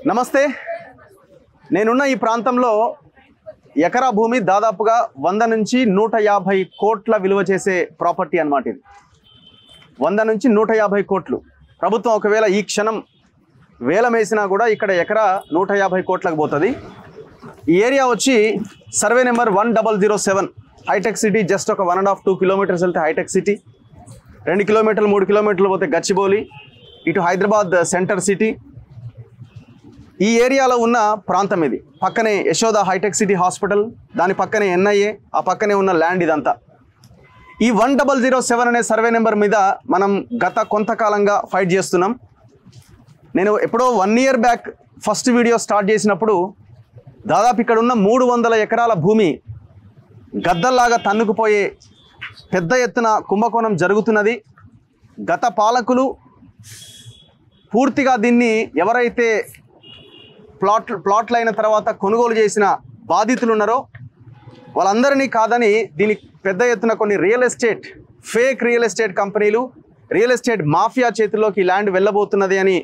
నమస్తే. నేనున్న ఈ ప్రాంతంలో ఎకరా భూమి దాదాపుగా 100 నుంచి 150 కోట్ల విలువ చేసే ప్రాపర్టీ అన్నమాట. ఇది 100 నుంచి 150 కోట్లు. ప్రభుత్వం ఒకవేళ ఈ క్షణం వేలం వేసినా కూడా ఇక్కడ ఎకరా 150 కోట్లకు పోతుంది. ఈ ఏరియా వచ్చి సర్వే నెంబర్ 1007 హైటెక్ సిటీ. జస్ట్ ఒక 1.5-2 కిలోమీటర్స్ వెళ్తే హైటెక్ సిటీ, 2 కిలోమీటర్లు 3 కిలోమీటర్లు పోతే గచ్చిబౌలి, ఇటు హైదరాబాద్ సెంటర్ సిటీ. ఈ ఏరియాలో ఉన్న ప్రాంతం ఇది. పక్కనే యశోద హైటెక్ సిటీ హాస్పిటల్, దాని పక్కనే ఎన్ఐఏ, ఆ పక్కనే ఉన్న ల్యాండ్ ఇదంతా. ఈ 1007 అనే సర్వే నెంబర్ మీద మనం గత కొంతకాలంగా ఫైట్ చేస్తున్నాం. నేను ఎప్పుడో 1 year back first video start చేసినప్పుడు దాదాపు ఇక్కడ ఉన్న 300 ఎకరాల భూమి గద్దల్లాగా తన్నుకుపోయే పెద్ద ఎత్తున కుంభకోణం జరుగుతున్నది. గత పాలకులు పూర్తిగా దీన్ని ఎవరైతే ప్లాట్లు అయిన తర్వాత కొనుగోలు చేసిన బాధితులు ఉన్నారో వాళ్ళందరినీ కాదని దీని పెద్ద ఎత్తున కొన్ని ఫేక్ రియల్ ఎస్టేట్ కంపెనీలు, రియల్ ఎస్టేట్ మాఫియా చేతుల్లోకి ల్యాండ్ వెళ్ళబోతున్నది అని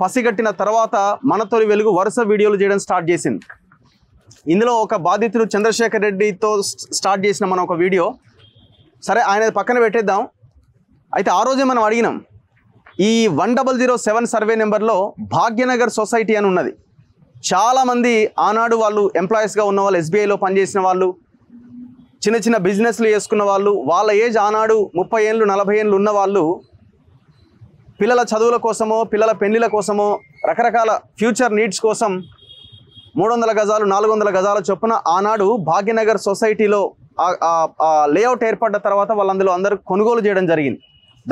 పసిగట్టిన తర్వాత మన తొలి వెలుగు వరుస వీడియోలు చేయడం స్టార్ట్ చేసింది. ఇందులో ఒక బాధితుడు చంద్రశేఖర్ రెడ్డితో స్టార్ట్ చేసిన మనం ఒక వీడియో, సరే ఆయన పక్కన పెట్టేద్దాం. అయితే ఆ రోజే మనం అడిగినాం, ఈ 1007 సర్వే నెంబర్లో భాగ్యనగర్ సొసైటీ అని ఉన్నది. చాలామంది ఆనాడు వాళ్ళు ఎంప్లాయీస్గా ఉన్న వాళ్ళు, ఎస్బీఐలో పనిచేసిన వాళ్ళు, చిన్న చిన్న బిజినెస్లు చేసుకున్న వాళ్ళు, వాళ్ళ ఏజ్ ఆనాడు 30 ఏళ్ళు 40 ఏళ్ళు ఉన్న వాళ్ళు పిల్లల చదువుల కోసమో పిల్లల పెళ్లిల కోసమో రకరకాల ఫ్యూచర్ నీడ్స్ కోసం 300 గజాలు 400 గజాల చొప్పున ఆనాడు భాగ్యనగర్ సొసైటీలో లేఅవుట్ ఏర్పడ్డ తర్వాత వాళ్ళందులో అందరూ కొనుగోలు చేయడం జరిగింది.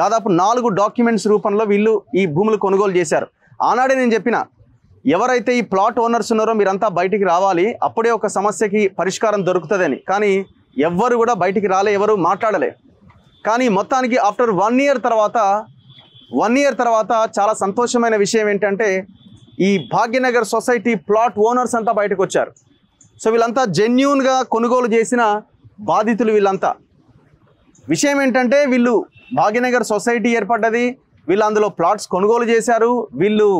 దాదాపు 4 డాక్యుమెంట్స్ రూపంలో వీళ్ళు ఈ భూములు కొనుగోలు చేశారు. ఆనాడే నేను చెప్పిన, ఎవరైతే ఈ ప్లాట్ ఓనర్స్ ఉన్నారో మీరంతా బయటికి రావాలి, అప్పుడే ఒక సమస్యకి పరిష్కారం దొరుకుతుందని. కానీ ఎవ్వరు కూడా బయటికి రాలే, ఎవరు మాట్లాడలే. కానీ మొత్తానికి ఆఫ్టర్ 1 ఇయర్ తర్వాత చాలా సంతోషమైన విషయం ఏంటంటే ఈ భాగ్యనగర్ సొసైటీ ప్లాట్ ఓనర్స్ అంతా బయటకు వచ్చారు. సో వీళ్ళంతా జెన్యూన్గా కొనుగోలు చేసిన బాధితులు వీళ్ళంతా. విషయం ఏంటంటే వీళ్ళు భాగ్యనగర్ సొసైటీ ఏర్పడ్డది, వీళ్ళు అందులో ప్లాట్స్ కొనుగోలు చేశారు, వీళ్ళు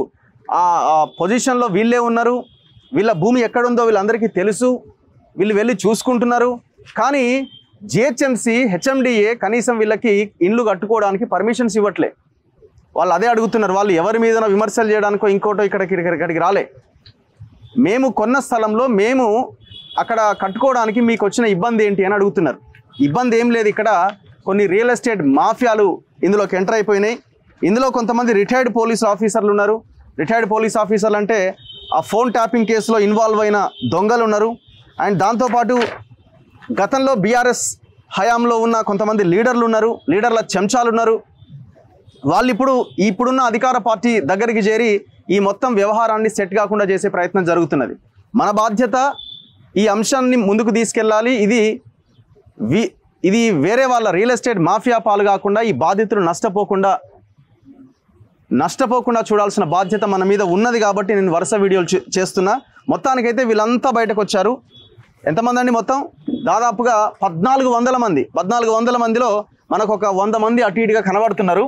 ఆ పొజిషన్లో వీళ్ళే ఉన్నారు, వీళ్ళ భూమి ఎక్కడుందో వీళ్ళందరికీ తెలుసు, వీళ్ళు వెళ్ళి చూసుకుంటున్నారు. కానీ జిహెచ్ఎంసీ హెచ్ఎండిఏ కనీసం వీళ్ళకి ఇండ్లు కట్టుకోవడానికి పర్మిషన్స్ ఇవ్వట్లే. వాళ్ళు అదే అడుగుతున్నారు. వాళ్ళు ఎవరి మీద విమర్శలు చేయడానికో ఇంకోటో ఇక్కడికి రాలే. మేము కొన్న స్థలంలో మేము అక్కడ కట్టుకోవడానికి మీకు వచ్చిన ఇబ్బంది ఏంటి అని అడుగుతున్నారు. ఇబ్బంది ఏం లేదు, ఇక్కడ కొన్ని రియల్ ఎస్టేట్ మాఫియాలు ఇందులోకి ఎంటర్ అయిపోయినాయి. ఇందులో కొంతమంది రిటైర్డ్ పోలీస్ ఆఫీసర్లు ఉన్నారు. రిటైర్డ్ పోలీస్ ఆఫీసర్లు అంటే ఆ ఫోన్ ట్యాపింగ్ కేసులో ఇన్వాల్వ్ అయిన దొంగలు ఉన్నారు. అండ్ దాంతోపాటు గతంలో బీఆర్ఎస్ హయాంలో ఉన్న కొంతమంది లీడర్లు ఉన్నారు, లీడర్ల చెంచాలు ఉన్నారు. వాళ్ళు ఇప్పుడున్న అధికార పార్టీ దగ్గరికి చేరి ఈ మొత్తం వ్యవహారాన్ని సెట్ కాకుండా చేసే ప్రయత్నం జరుగుతున్నది. మన బాధ్యత ఈ అంశాన్ని ముందుకు తీసుకెళ్ళాలి. ఇది వేరే వాళ్ళ రియల్ ఎస్టేట్ మాఫియా పాలు కాకుండా ఈ బాధితులు నష్టపోకుండా చూడాల్సిన బాధ్యత మన మీద ఉన్నది. కాబట్టి నేను వరుస వీడియోలు చేస్తున్నా. మొత్తానికైతే వీళ్ళంతా బయటకు వచ్చారు. ఎంతమంది అండి? మొత్తం దాదాపుగా 1400 మందిలో మనకు ఒక 100 మంది అటు ఇటుగా కనబడుతున్నారు.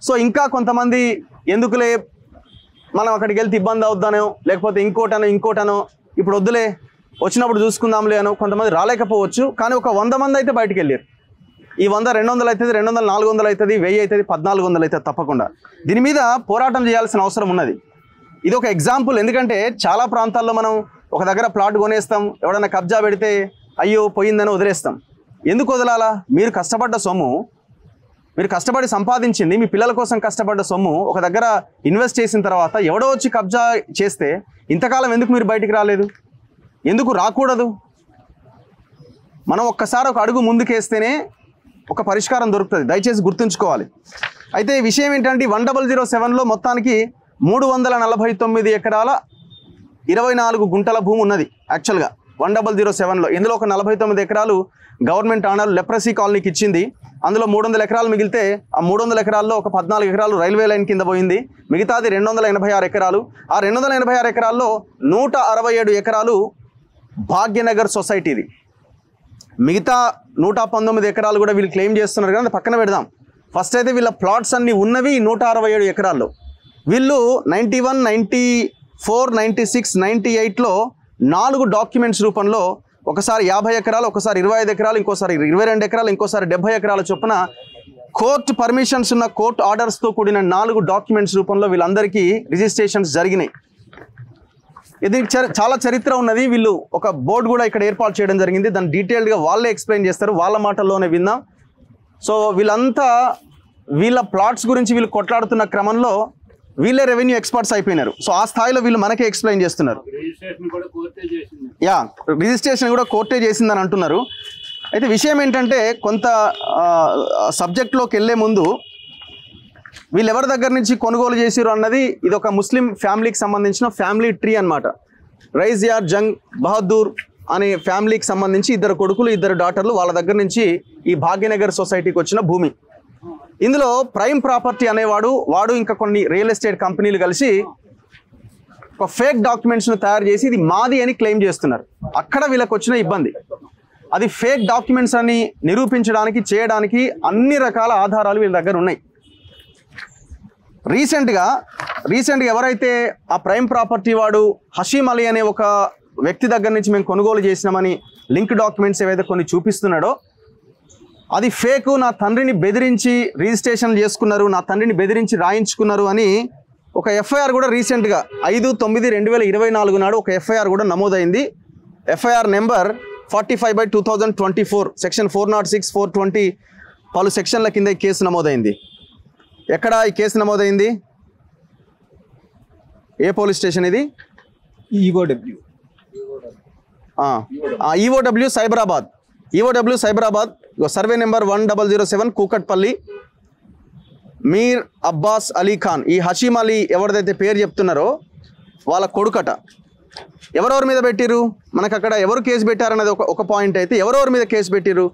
సో ఇంకా కొంతమంది ఎందుకులే మనం అక్కడికి వెళ్తే ఇబ్బంది అవుద్దానో, లేకపోతే ఇంకోటనో ఇప్పుడు వద్దులే వచ్చినప్పుడు చూసుకుందాంలే అనో కొంతమంది రాలేకపోవచ్చు. కానీ ఒక 100 మంది అయితే బయటకు వెళ్ళారు. ఈ 100 200 అవుతుంది, 200 400 అవుతుంది, 1000 అవుతుంది, 1400 అవుతుంది. తప్పకుండా దీని మీద పోరాటం చేయాల్సిన అవసరం ఉన్నది. ఇది ఒక ఎగ్జాంపుల్. ఎందుకంటే చాలా ప్రాంతాల్లో మనం ఒక దగ్గర ప్లాట్ కొనేస్తాం, ఎవడన్నా కబ్జా పెడితే అయ్యో పోయిందని వదిలేస్తాం. ఎందుకు వదలాలా? మీరు కష్టపడ్డ సొమ్ము, మీరు కష్టపడి సంపాదించింది, మీ పిల్లల కోసం కష్టపడ్డ సొమ్ము ఒక దగ్గర ఇన్వెస్ట్ చేసిన తర్వాత ఎవడో వచ్చి కబ్జా చేస్తే ఇంతకాలం ఎందుకు మీరు బయటికి రాలేదు? ఎందుకు రాకూడదు? మనం ఒక్కసారి ఒక అడుగు ముందుకేస్తేనే ఒక పరిష్కారం దొరుకుతుంది. దయచేసి గుర్తుంచుకోవాలి. అయితే ఈ విషయం ఏంటంటే 1007లో మొత్తానికి 349 ఎకరాల 24 గుంటల భూమి ఉన్నది. యాక్చువల్గా 1007లో ఇందులో ఒక 49 ఎకరాలు గవర్నమెంట్ ఆనర్ లెప్రసీ కాలనీకి ఇచ్చింది. అందులో 300 ఎకరాలు మిగిలితే ఆ 300 ఎకరాల్లో ఒక 14 ఎకరాలు రైల్వే లైన్ కింద పోయింది. మిగతాది 286 ఎకరాలు. ఆ 286 ఎకరాల్లో 167 ఎకరాలు భాగ్యనగర్ సొసైటీది. మిగతా 119 ఎకరాలు కూడా వీళ్ళు క్లెయిమ్ చేస్తున్నారు కదా, పక్కన పెడదాం. ఫస్ట్ అయితే వీళ్ళ ప్లాట్స్ అన్నీ ఉన్నవి 167 ఎకరాల్లో. వీళ్ళు 91, 496/98లో 4 డాక్యుమెంట్స్ రూపంలో ఒకసారి 50 ఎకరాలు, ఒకసారి 25 ఎకరాలు, ఇంకోసారి 22 ఎకరాలు, ఇంకోసారి 70 ఎకరాల చొప్పున కోర్టు పర్మిషన్స్ ఉన్న కోర్టు ఆర్డర్స్తో కూడిన 4 డాక్యుమెంట్స్ రూపంలో వీళ్ళందరికీ రిజిస్ట్రేషన్స్ జరిగినాయి. ఇది చాలా చరిత్ర ఉన్నది. వీళ్ళు ఒక బోర్డు కూడా ఇక్కడ ఏర్పాటు చేయడం జరిగింది. దాన్ని డీటెయిల్డ్గా వాళ్ళే ఎక్స్ప్లెయిన్ చేస్తారు, వాళ్ళ మాటల్లోనే విందాం. సో వీళ్ళంతా వీళ్ళ ప్లాట్స్ గురించి వీళ్ళు కొట్లాడుతున్న క్రమంలో వీళ్ళే రెవెన్యూ ఎక్స్పర్ట్స్ అయిపోయినారు. సో ఆ స్థాయిలో వీళ్ళు మనకే ఎక్స్ప్లెయిన్ చేస్తున్నారు. రిజిస్ట్రేషన్ కూడా కోర్టే చేసిందని అంటున్నారు. అయితే విషయం ఏంటంటే కొంత సబ్జెక్ట్లోకి వెళ్ళే ముందు వీళ్ళు ఎవరి దగ్గర నుంచి కొనుగోలు చేసిరు అన్నది ఇది ఒక ముస్లిం ఫ్యామిలీకి సంబంధించిన ఫ్యామిలీ ట్రీ అన్నమాట. రైజ్ యార్ జంగ్ బహదూర్ అనే ఫ్యామిలీకి సంబంధించి 2 కొడుకులు 2 డాటర్లు వాళ్ళ దగ్గర నుంచి ఈ భాగ్యనగర్ సొసైటీకి వచ్చిన భూమి. ఇందులో ప్రైమ్ ప్రాపర్టీ అనేవాడు ఇంకా కొన్ని రియల్ ఎస్టేట్ కంపెనీలు కలిసి ఒక ఫేక్ డాక్యుమెంట్స్ను తయారు చేసి ఇది మాది అని క్లెయిమ్ చేస్తున్నారు. అక్కడ వీళ్ళకి వచ్చిన ఇబ్బంది, అది ఫేక్ డాక్యుమెంట్స్ అని నిరూపించడానికి చేయడానికి అన్ని రకాల ఆధారాలు వీళ్ళ దగ్గర ఉన్నాయి. రీసెంట్గా ఎవరైతే ఆ ప్రైమ్ ప్రాపర్టీ వాడు హషీమ్ అలీ అనే ఒక వ్యక్తి దగ్గర నుంచి మేము కొనుగోలు చేసినామని లింక్ డాక్యుమెంట్స్ ఏవైతే కొన్ని చూపిస్తున్నాడో అది ఫేకు, నా తండ్రిని బెదిరించి రిజిస్ట్రేషన్ చేసుకున్నారు, నా తండ్రిని బెదిరించి రాయించుకున్నారు అని ఒక ఎఫ్ఐఆర్ కూడా రీసెంట్గా 5/9/2024 నాడు ఒక ఎఫ్ఐఆర్ కూడా నమోదైంది. ఎఫ్ఐఆర్ నెంబర్ 45/2024 సెక్షన్ 406, 420 పలు సెక్షన్ల కింద ఈ కేసు నమోదైంది. ఎక్కడ ఈ కేసు నమోదైంది? ఏ పోలీస్ స్టేషన్ ఇది? EOW Cyberabad, survey number 1007, Kukatpally. Mir Abbas Ali Khan, ఈ హషీమ్ అలీ ఎవరిదైతే పేరు చెప్తున్నారో వాళ్ళ కొడుకట. ఎవరెవరి మీద పెట్టిరు మనకు అక్కడ ఎవరు కేసు పెట్టారనేది ఒక పాయింట్. అయితే ఎవరెవరి మీద కేసు పెట్టిరు?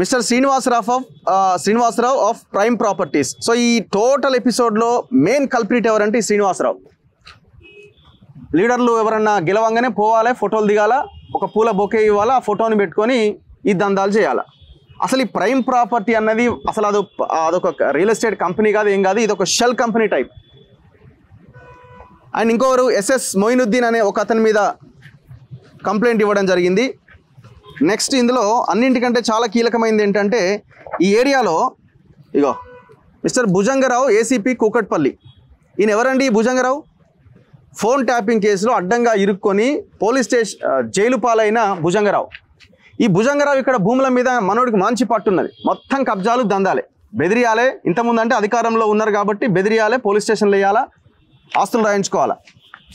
Mister Srinivasarao of prime properties. So ఈ టోటల్ ఎపిసోడ్లో మెయిన్ కల్ప్రిట్ ఎవరంటే శ్రీనివాసరావు. లీడర్లు ఎవరన్నా గెలవంగానే పోవాలి, ఫోటోలు దిగాల, ఒక పూల బొకే ఇవ్వాలా, ఆ ఫోటోని పెట్టుకొని ఈ దందాలు చేయాలి. అసలు ఈ ప్రైమ్ ప్రాపర్టీ అన్నది అసలు అదొక రియల్ ఎస్టేట్ కంపెనీ కాదు, ఏం కాదు, ఇది ఒక షెల్ కంపెనీ టైప్. అండ్ ఇంకొకరు ఎస్ఎస్ మొయినుద్దీన్ అనే ఒక అతని మీద కంప్లైంట్ ఇవ్వడం జరిగింది. నెక్స్ట్ ఇందులో అన్నింటికంటే చాలా కీలకమైనది ఏంటంటే ఈ ఏరియాలో ఇగో మిస్టర్ భుజంగరావు ఏసీపీ కూకట్పల్లి. ఈయన ఎవరండి భుజంగరావు? ఫోన్ ట్యాపింగ్ కేసులో అడ్డంగా ఇరుక్కొని పోలీస్ స్టేషన్ జైలు పాలైన భుజంగరావు. ఈ భుజంగరావు ఇక్కడ భూముల మీద మనోడికి మంచి పట్టున్నది. మొత్తం కబ్జాలు దందాలే, బెదిరియాలే. ఇంతకుముందు అంటే అధికారంలో ఉన్నారు కాబట్టి బెదిరియాలే, పోలీస్ స్టేషన్లో వేయాలా, ఆస్తులు రాయించుకోవాలా.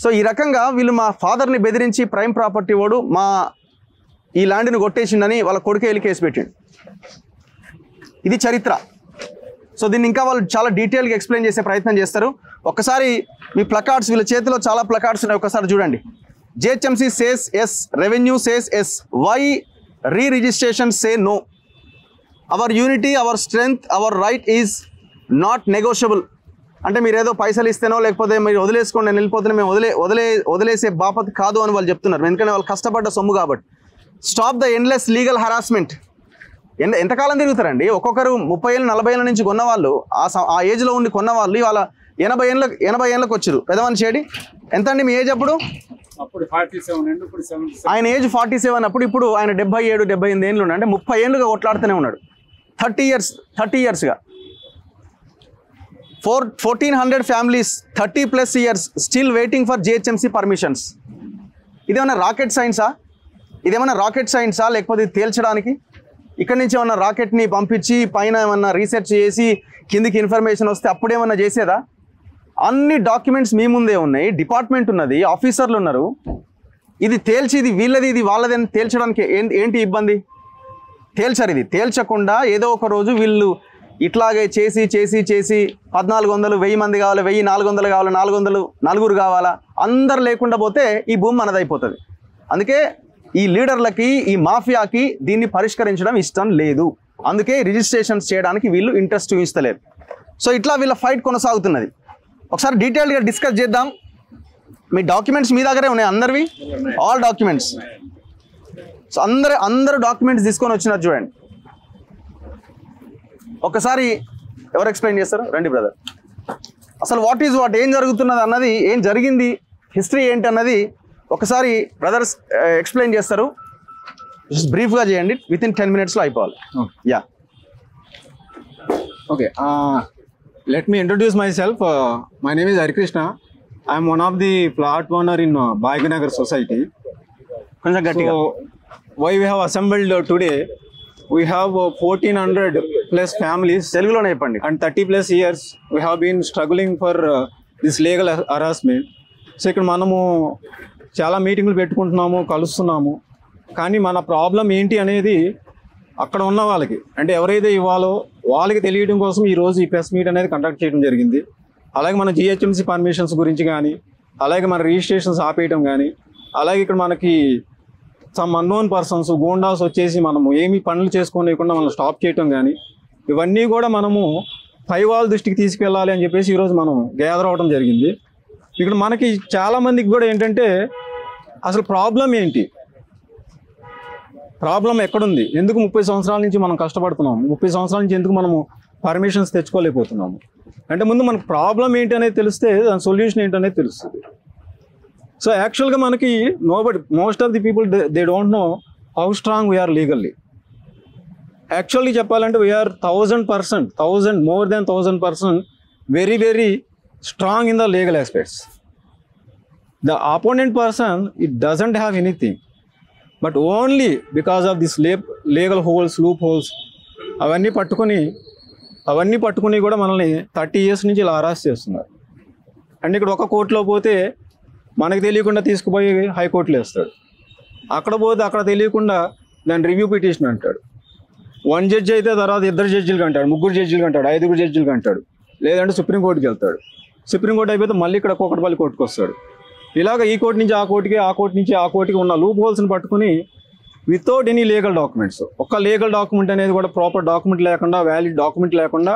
సో ఈ రకంగా వీళ్ళు మా ఫాదర్ని బెదిరించి ప్రైమ్ ప్రాపర్టీ వాడు మా ఈ ల్యాండ్ని కొట్టేసిండని వాళ్ళ కొడుకే వెళ్ళి కేసు పెట్టిండు. ఇది చరిత్ర. సో దీన్ని ఇంకా వాళ్ళు చాలా డీటెయిల్గా ఎక్స్ప్లెయిన్ చేసే ప్రయత్నం చేస్తారు. ఒక్కసారి మీ ప్లకార్డ్స్, వీళ్ళ చేతిలో చాలా ప్లకార్డ్స్ ఉన్నాయి, ఒకసారి చూడండి. GHMC says yes, revenue says yes, why re-registration say no, our unity, our strength, our right is not negotiable. అంటే మీరు ఏదో పైసలు ఇస్తేనో లేకపోతే మీరు వదిలేసుకోండి నేను వెళ్ళిపోతున్నా, మేము వదిలేసే బాపత్ కాదు అని వాళ్ళు చెప్తున్నారు. ఎందుకంటే వాళ్ళు కష్టపడ్డ సొమ్ము కాబట్టి. Stop the endless legal harassment. ఎంతకాలం తిరుగుతారండి? ఒక్కొక్కరు 30 ఏళ్ళు 40 ఏళ్ళ నుంచి కొన్న వాళ్ళు, ఆ ఏజ్లో ఉండి కొన్న వాళ్ళు ఇవాళ 80 ఏళ్ళకి వచ్చారు. పెద్దమనిషి ఏడి ఎంత అండి మీ ఏజ్? అప్పుడు ఆయన ఏజ్ 47 అప్పుడు, ఇప్పుడు ఆయన 77-78 ఏళ్ళు ఉన్నాడు. అంటే 30 ఏళ్ళుగా కొట్లాడుతూనే ఉన్నాడు. 30 ఇయర్స్గా 1400 families 30+ years still waiting for GHMC permissions. ఇదేమన్నా రాకెట్ సైన్సా లేకపోతే తేల్చడానికి? ఇక్కడి నుంచి ఏమన్నా రాకెట్ని పంపించి పైన ఏమన్నా రీసెర్చ్ చేసి కిందికి ఇన్ఫర్మేషన్ వస్తే అప్పుడేమన్నా చేసేదా? అన్ని డాక్యుమెంట్స్ మీ ముందే ఉన్నాయి, డిపార్ట్మెంట్ ఉన్నది, ఆఫీసర్లు ఉన్నారు. ఇది తేల్చి ఇది వీళ్ళది ఇది వాళ్ళది అని తేల్చడానికి ఏంటి ఇబ్బంది? తేల్చరు. ఇది తేల్చకుండా ఏదో ఒక రోజు వీళ్ళు ఇట్లాగే చేసి 1400, 1000 మంది కావాలి, 1400 కావాలి, 400 నలుగురు కావాలా, అందరు లేకుండా పోతే ఈ భూమి మనదైపోతుంది. అందుకే ఈ లీడర్లకి, ఈ మాఫియాకి దీన్ని పరిష్కరించడం ఇష్టం లేదు. అందుకే రిజిస్ట్రేషన్స్ చేయడానికి వీళ్ళు ఇంట్రెస్ట్ చూపిస్తలేరు. సో ఇట్లా వీళ్ళ ఫైట్ కొనసాగుతున్నది. ఒకసారి డీటెయిల్గా డిస్కస్ చేద్దాం. మీ డాక్యుమెంట్స్ మీ దగ్గరే ఉన్నాయి అందరివి, ఆల్ డాక్యుమెంట్స్. సో అందరూ డాక్యుమెంట్స్ తీసుకొని వచ్చినారు చూడండి. ఒకసారి ఎవరు ఎక్స్ప్లెయిన్ చేస్తారు? రండి బ్రదర్. అసలు వాట్ ఏం జరుగుతున్నది అన్నది, ఏం జరిగింది హిస్టరీ ఏంటన్నది ఒకసారి బ్రదర్స్ ఎక్స్ప్లెయిన్ చేస్తారు. జస్ట్ బ్రీఫ్గా చేయండి, విత్ ఇన్ 10 minutes అయిపోవాలి. Yeah, okay. Let me introduce myself. My name is Harikrishna. I am one of the plot owner in Bhaginagar society. కొంచెం గట్టిగా. So, why we have assembled today? We have 1400 plus families. తెలుగులోనే చెప్పండి. And 30 plus years we have been struggling for this legal harassment. So ఇక్కడ మనము చాలా మీటింగ్లు పెట్టుకుంటున్నాము, కలుస్తున్నాము. కానీ మన ప్రాబ్లం ఏంటి అనేది అక్కడ ఉన్న వాళ్ళకి, అంటే ఎవరైతే ఇవ్వాలో వాళ్ళకి తెలియడం కోసం ఈరోజు ఈ ప్రెస్ మీట్ అనేది కండక్ట్ చేయడం జరిగింది. అలాగే మన జిహెచ్ఎంసీ పర్మిషన్స్ గురించి కానీ, అలాగే మన రిజిస్ట్రేషన్స్ ఆపేయడం కానీ, అలాగే ఇక్కడ మనకి సమ్ అన్నోన్ పర్సన్స్ గూండాస్ వచ్చేసి మనము ఏమీ పనులు చేసుకోలేకుండా మనం స్టాప్ చేయటం కానీ, ఇవన్నీ కూడా మనము పై వాళ్ళ దృష్టికి తీసుకెళ్ళాలి అని చెప్పేసి ఈరోజు మనం గ్యాదర్ అవ్వడం జరిగింది. ఇక్కడ మనకి చాలామందికి కూడా ఏంటంటే అసలు ప్రాబ్లం ఏంటి, ప్రాబ్లం ఎక్కడుంది, ఎందుకు 30 సంవత్సరాల నుంచి మనం కష్టపడుతున్నాము, 30 సంవత్సరాల నుంచి ఎందుకు మనము పర్మిషన్స్ తెచ్చుకోలేకపోతున్నాము అంటే ముందు మనకు ప్రాబ్లం ఏంటి అనేది తెలిస్తే దాని సొల్యూషన్ ఏంటి అనేది తెలుస్తుంది. సో యాక్చువల్గా మనకి most of the people they don't know how strong we are legally. Actually చెప్పాలంటే we are 1000%, more than 1000% very very strong in the legal aspects. The opponent person it doesn't have anything, but only because of this legal holes, loop holes అవన్నీ పట్టుకుని కూడా మనల్ని 30 years నుంచి ఇలా harass చేస్తున్నారు. And ఇక్కడ ఒక కోర్టులో పోతే మనకు తెలియకుండా తీసుకుపోయి హైకోర్టులో వేస్తాడు, అక్కడ పోతే అక్కడ తెలియకుండా దాని రివ్యూ పిటిషన్ అంటాడు. 1 judge అయితే తర్వాత 2 judges అంటాడు, 3 judges అంటాడు, 5 judges అంటాడు, లేదంటే సుప్రీంకోర్టుకి వెళ్తాడు. సుప్రీంకోర్టు అయిపోతే మళ్ళీ ఇక్కడ కూకట్పల్లి కోర్టుకు వస్తాడు. ఇలాగ ఈ కోర్టు నుంచి ఆ కోర్టుకి, ఆ కోర్టు నుంచి ఆ కోర్టుకి ఉన్న లూప్ హోల్స్ని పట్టుకుని వితౌట్ ఎనీ లీగల్ డాక్యుమెంట్స్, ఒక్క లీగల్ డాక్యుమెంట్ అనేది కూడా ప్రాపర్ డాక్యుమెంట్ లేకుండా, వ్యాలిడ్ డాక్యుమెంట్ లేకుండా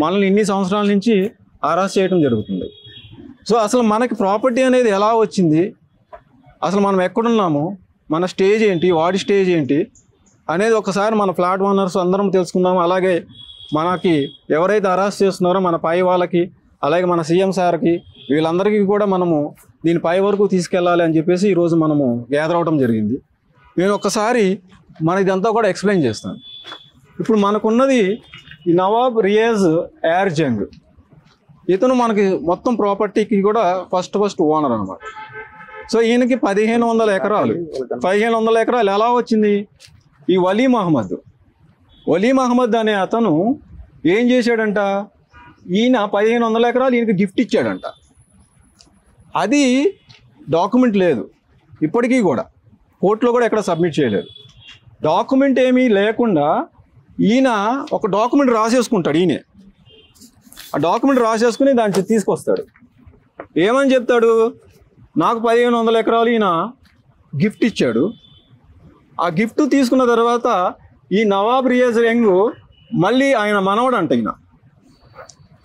మనల్ని ఇన్ని సంవత్సరాల నుంచి అరెస్ట్ చేయడం జరుగుతుంది. సో అసలు మనకి ప్రాపర్టీ అనేది ఎలా వచ్చింది, అసలు మనం ఎక్కడున్నాము, మన స్టేజ్ ఏంటి, వాడి స్టేజ్ ఏంటి అనేది ఒకసారి మన ఫ్లాట్ ఓనర్స్ అందరం తెలుసుకుందాము. అలాగే మనకి ఎవరైతే అరెస్ట్ చేస్తున్నారో మన పై వాళ్ళకి, అలాగే మన సీఎం సార్కి, వీళ్ళందరికీ కూడా మనము దీని పై వరకు తీసుకెళ్ళాలి అని చెప్పేసి ఈరోజు మనము గ్యాదర్ అవడం జరిగింది. నేను ఒక్కసారి మన ఇదంతా కూడా ఎక్స్ప్లెయిన్ చేస్తాను. ఇప్పుడు మనకున్నది ఈ నవాబ్ రియాజ్ ఎయిర్ జంగ్. ఇతను మనకి మొత్తం ప్రాపర్టీకి కూడా ఫస్ట్ ఓనర్ అనమాట. సో ఈయనకి 1500 ఎకరాలు, 1500 ఎకరాలు ఎలా వచ్చింది? ఈ వలీ మహమ్మద్ అనే అతను ఏం చేశాడంట, ఈయన 1500 ఎకరాలు ఈయనకి గిఫ్ట్ ఇచ్చాడంట. అది డాక్యుమెంట్ లేదు, ఇప్పటికీ కూడా కోర్టులో కూడా ఎక్కడ సబ్మిట్ చేయలేదు. డాక్యుమెంట్ ఏమీ లేకుండా ఈయన ఒక డాక్యుమెంట్ రాసేసుకుంటాడు. ఈయనే ఆ డాక్యుమెంట్ రాసేసుకుని దాన్ని తీసుకొస్తాడు. ఏమని చెప్తాడు, నాకు 1500 ఎకరాలు ఈయన గిఫ్ట్ ఇచ్చాడు. ఆ గిఫ్ట్ తీసుకున్న తర్వాత ఈ నవాబ్ రియాజ్ యంగ్ మళ్ళీ ఆయన మనవడు అంట, ఈయన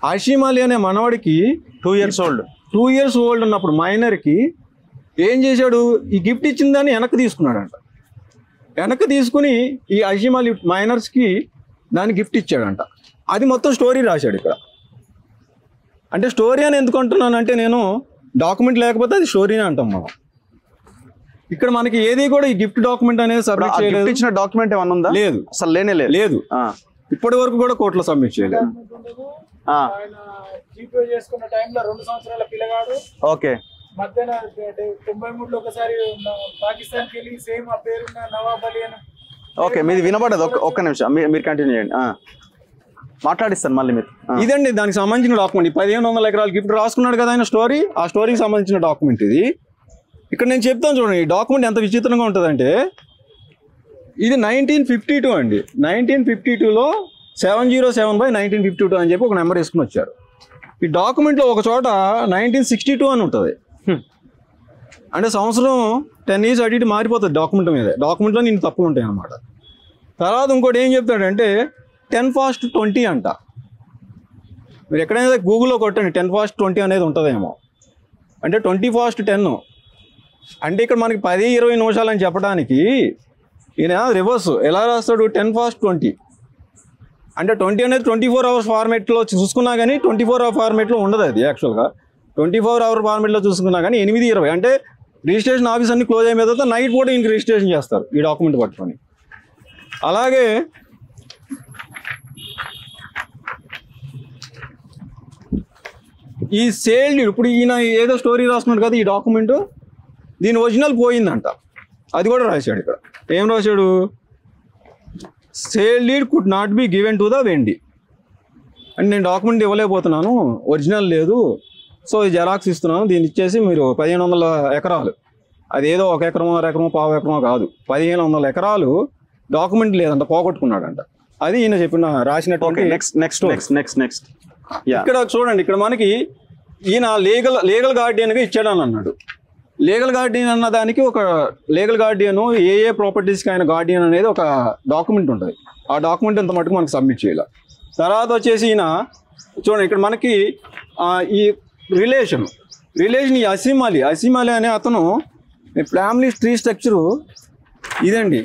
హషీమ్ అలీ అనే మనవడికి 2 years old ఉన్నప్పుడు మైనర్కి ఏం చేశాడు, ఈ గిఫ్ట్ ఇచ్చిందని వెనక్కి తీసుకున్నాడంట. వెనక్కి తీసుకుని ఈ హషీమ్ అలీ మైనర్స్కి దాన్ని గిఫ్ట్ ఇచ్చాడంట. అది మొత్తం స్టోరీ రాశాడు ఇక్కడ. అంటే స్టోరీ అని ఎందుకు అంటున్నానంటే, నేను డాక్యుమెంట్ లేకపోతే అది స్టోరీనే అంటాం మనం. ఇక్కడ మనకి ఏది కూడా ఈ గిఫ్ట్ డాక్యుమెంట్ అనేది సబ్మిట్ చేయలేదు. ఇచ్చిన డాక్యుమెంట్ ఏమన్నా ఉందా? లేదు, అసలు లేదు. ఇప్పటి వరకు కూడా కోర్టులో సబ్మిట్ చేయలేదు. చేసుకున్న టైంలో 2 సంవత్సరాల పిల్లగాడు ఓకే మధ్యాహ్న 93లో ఒకసారి పాకిస్తాన్కి వెళ్ళి సేమ్ ఆ పేరున్న నవాబ్ అలీ అని. ఓకే, మీది వినబడదు. ఒక్క నిమిషం మీరు కంటిన్యూ చేయండి, మాట్లాడిస్తాను మళ్ళీ మీరు. ఇదండి దానికి సంబంధించిన డాక్యుమెంట్. 1500 ఎకరాల గిఫ్ట్ రాసుకున్నాడు కదా ఆయన స్టోరీ, ఆ స్టోరీకి సంబంధించిన డాక్యుమెంట్ ఇది. ఇక్కడ నేను చెప్తాను చూడండి, ఈ డాక్యుమెంట్ ఎంత విచిత్రంగా ఉంటుందంటే, ఇది 1952 అండి. 1952లో 707/1952 అని చెప్పి ఒక నెంబర్ వేసుకుని వచ్చారు. ఈ డాక్యుమెంట్లో ఒక చోట 1962 అని ఉంటుంది. అంటే సంవత్సరం 10 years అటు ఇటు మారిపోతుంది డాక్యుమెంట్ మీద. డాక్యుమెంట్లో నేను తప్పులు ఉంటాయి అన్నమాట. తర్వాత ఇంకోటి ఏం చెప్తాడంటే 10:20 అంట. మీరు ఎక్కడైనా గూగుల్లో కొట్టండి 10:20 అనేది ఉంటుందేమో. అంటే 20:10. అంటే ఇక్కడ మనకి 10-20 నిమిషాలు అని చెప్పడానికి ఈయన రివర్స్ ఎలా రాస్తాడు, 10:20. అంటే 20 అనేది 24 hours ఫార్మేట్లో చూసుకున్నా కానీ 24 hour ఫార్మేట్లో ఉండదు అది. యాక్చువల్గా 24 అవర్ ఫార్మేట్లో చూసుకున్నా కానీ 8:20 అంటే రిజిస్ట్రేషన్ ఆఫీస్ అన్ని క్లోజ్ అయిన తర్వాత నైట్ పూట ఇంక రిజిస్ట్రేషన్ చేస్తారు ఈ డాక్యుమెంట్ పట్టుకొని. అలాగే ఈ సేల్ డీడ్ ఇప్పుడు ఈయన ఏదో స్టోరీ రాస్తున్నాడు కదా ఈ డాక్యుమెంట్, దీని ఒరిజినల్ పోయిందంట, అది కూడా రాశాడు ఇక్కడ. ఏం రాశాడు? Sale deed could not be given to the vendee. అంటే నేను డాక్యుమెంట్ ఇవ్వలేకపోతున్నాను, ఒరిజినల్ లేదు, సో ఈ జెరాక్స్ ఇస్తున్నాను, దీన్ని ఇచ్చేసి మీరు 1500 ఎకరాలు, అదేదో 1 ఎకరమో 1 ఎకరమో 1/2 ఎకరమో కాదు, 1500 ఎకరాలు డాక్యుమెంట్ లేదంట, పోగొట్టుకున్నాడంట. అది ఈయన చెప్పిన రాసినట్టు. నెక్స్ట్ ఇక్కడ చూడండి, ఇక్కడ మనకి ఈయన లీగల్ గార్డియన్గా ఇచ్చాడని అన్నాడు. లీగల్ గార్డియన్ అన్న దానికి ఒక లీగల్ గార్డియన్ ఏ ప్రాపర్టీస్కి ఆయన గార్డియన్ అనేది ఒక డాక్యుమెంట్ ఉంటుంది. ఆ డాక్యుమెంట్ ఇంత మటుకు మనకి సబ్మిట్ చేయాలి. తర్వాత వచ్చేసి ఈయన చూడండి, ఇక్కడ మనకి ఈ రిలేషన్ ఈ అసీమాలి అనే అతను ఫ్యామిలీ ట్రీ స్ట్రక్చరు ఇదండి.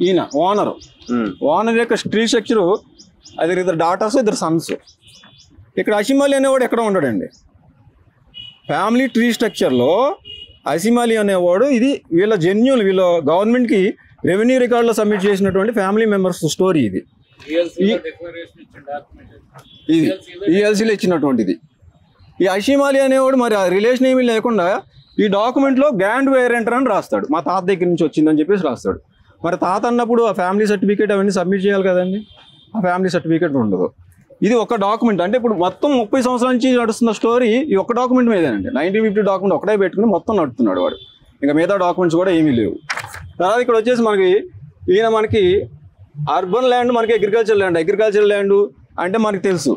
ఈయన ఓనర్ యొక్క ట్రీ స్ట్రక్చరు, అది 2 డాటర్స్ 2 సన్స్. ఇక్కడ అసీమాలి అనేవాడు ఎక్కడ ఉండడండి. ఫ్యామిలీ ట్రీ స్ట్రక్చర్లో అసీమాలి అనేవాడు ఇది వీళ్ళ గవర్నమెంట్కి రెవెన్యూ రికార్డులో సబ్మిట్ చేసినటువంటి ఫ్యామిలీ మెంబర్స్ స్టోరీ. ఇది ఈఎల్సీలో ఇచ్చినటువంటిది. ఈ అసీమాలి అనేవాడు మరి ఆ రిలేషన్ ఏమీ లేకుండా ఈ డాక్యుమెంట్లో గ్రాండ్ వేరెంటర్ అని రాస్తాడు, మా తాత దగ్గర నుంచి వచ్చిందని చెప్పేసి రాస్తాడు. మరి తాత అన్నప్పుడు ఆ ఫ్యామిలీ సర్టిఫికేట్ అవన్నీ సబ్మిట్ చేయాలి కదండి, ఆ ఫ్యామిలీ సర్టిఫికేట్ ఉండదు. ఇది ఒక డాక్యుమెంట్. అంటే ఇప్పుడు మొత్తం 30 సంవత్సరాల నుంచి నడుస్తున్న స్టోరీ ఈ ఒక్క డాక్యుమెంట్ మీదేనండి. 1950 డాక్యుమెంట్ ఒకటే పెట్టుకుని మొత్తం నడుపుతున్నాడు వాడు, ఇంకా మిగతా డాక్యుమెంట్స్ కూడా ఏమీ లేవు. తర్వాత ఇక్కడ వచ్చేసి మనకి అర్బన్ ల్యాండ్, మనకి అగ్రికల్చర్ ల్యాండ్ అంటే మనకి తెలుసు.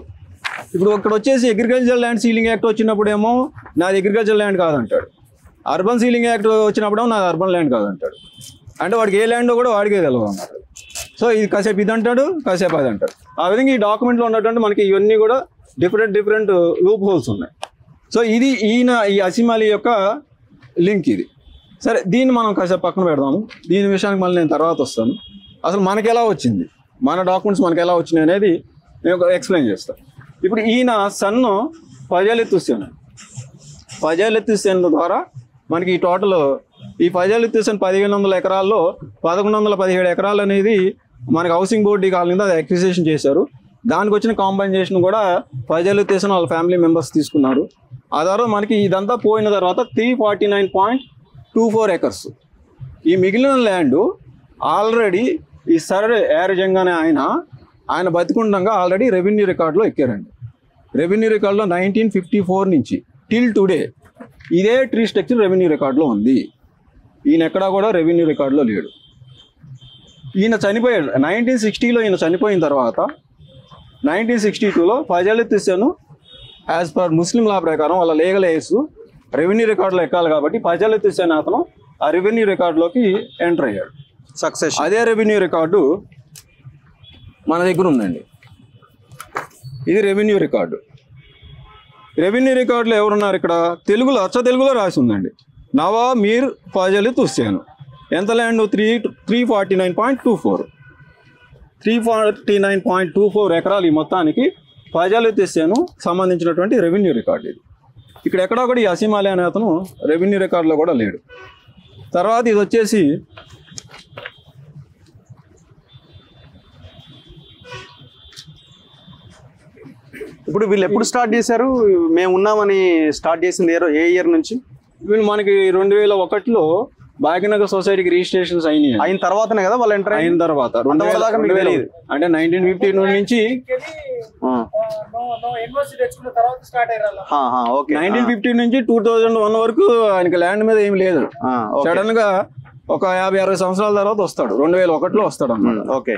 ఇప్పుడు ఇక్కడ వచ్చేసి అగ్రికల్చర్ ల్యాండ్ సీలింగ్ యాక్ట్ వచ్చినప్పుడేమో నాది అగ్రికల్చర్ ల్యాండ్ కాదంటాడు, అర్బన్ సీలింగ్ యాక్ట్ వచ్చినప్పుడేమో నాది అర్బన్ ల్యాండ్ కాదంటాడు. అంటే వాడికి ఏ ల్యాండో కూడా వాడికే తెలియదు అన్నమాట. సో ఇది కాసేపు ఇది అంటాడు, కాసేపు అది అంటాడు. ఆ విధంగా ఈ డాక్యుమెంట్లో ఉన్నటువంటి మనకి ఇవన్నీ కూడా డిఫరెంట్ లూప్ హోల్స్ ఉన్నాయి. సో ఇది ఈ అసీమాలి యొక్క లింక్ ఇది. సరే, దీన్ని మనం కాసేపు పక్కన పెడదాము. దీని విషయానికి మళ్ళీ నేను తర్వాత వస్తాను. అసలు మనకి ఎలా వచ్చింది, మన డాక్యుమెంట్స్ మనకి ఎలా వచ్చినాయి అనేది నేను ఎక్స్ప్లెయిన్ చేస్తాను. ఇప్పుడు ఈయన సన్ను ఫజాయిల్ హుస్సేన్ ద్వారా మనకి ఈ టోటల్ ఈ ఫజాయిల్ హుస్సేన్ 1500 ఎకరాల్లో 1117 ఎకరాలు అనేది మనకి హౌసింగ్ బోర్డు కాలనీ అది అక్విజిషన్ చేశారు. దానికి వచ్చిన కాంపెన్సేషన్ కూడా ఫజాయిల్ హుస్సేన్ వాళ్ళ ఫ్యామిలీ మెంబర్స్ తీసుకున్నారు. ఆ తర్వాత మనకి ఇదంతా పోయిన తర్వాత 349.24 ఎకర్స్ ఈ మిగిలిన ల్యాండ్ ఆల్రెడీ ఈ సర్ ఏరజంగానే ఆయన బతికుండగా ఆల్రెడీ రెవెన్యూ రికార్డులో ఎక్కారండి. రెవెన్యూ రికార్డులో 1954 నుంచి టిల్ టుడే ఇదే ట్రీ స్ట్రక్చర్ రెవెన్యూ రికార్డులో ఉంది. ఈయన ఎక్కడా కూడా రెవెన్యూ రికార్డులో లేడు. ఈయన చనిపోయాడు 1960లో. ఈయన చనిపోయిన తర్వాత 1962లో ఫజాయిల్ హుస్సేన్ యాజ్ పర్ ముస్లిం లా ప్రకారం వాళ్ళ లీగల్ ఏజ్ రెవెన్యూ రికార్డులో ఎక్కాలి కాబట్టి ఫజాయిల్ హుస్సేన్ అతను ఆ రెవెన్యూ రికార్డులోకి ఎంటర్ అయ్యాడు. సక్సెస్. అదే రెవెన్యూ రికార్డు మన దగ్గర ఉందండి. ఇది రెవెన్యూ రికార్డు. రెవెన్యూ రికార్డులో ఎవరున్నారు ఇక్కడ? తెలుగులో రాసి ఉందండి, నవాబ్ మీర్ ఫజాయిల్ హుస్సేన్. ఎంత ల్యాండ్? 349.24 349.24 ఎకరాలు ఈ మొత్తానికి ఫజాయిల్ హుస్సేన్ సంబంధించినటువంటి రెవెన్యూ రికార్డు ఇది. ఇక్కడ ఎక్కడా కూడా ఈ అసీమాలి అనే అతను రెవెన్యూ రికార్డులో కూడా లేడు. తర్వాత ఇది వచ్చేసి ఇప్పుడు వీళ్ళు ఎప్పుడు స్టార్ట్ చేశారు? మేము ఉన్నామని స్టార్ట్ చేసింది ఏ ఇయర్ నుంచి? వీళ్ళు మనకి 2001లో భాగ్యనగర్ సొసైటీకి రిజిస్ట్రేషన్స్ అయిన తర్వాతనే కదా వాళ్ళు ఎంటర్ అయిన తర్వాత 2000 అంటే 1950 నుంచి 1950 నుంచి 2001 వరకు ఆయనకి ల్యాండ్ మీద ఏమి లేదు. సడన్ గా ఒక 50-60 సంవత్సరాల తర్వాత వస్తాడు, 2001లో వస్తాడు అన్నమాట. ఓకే.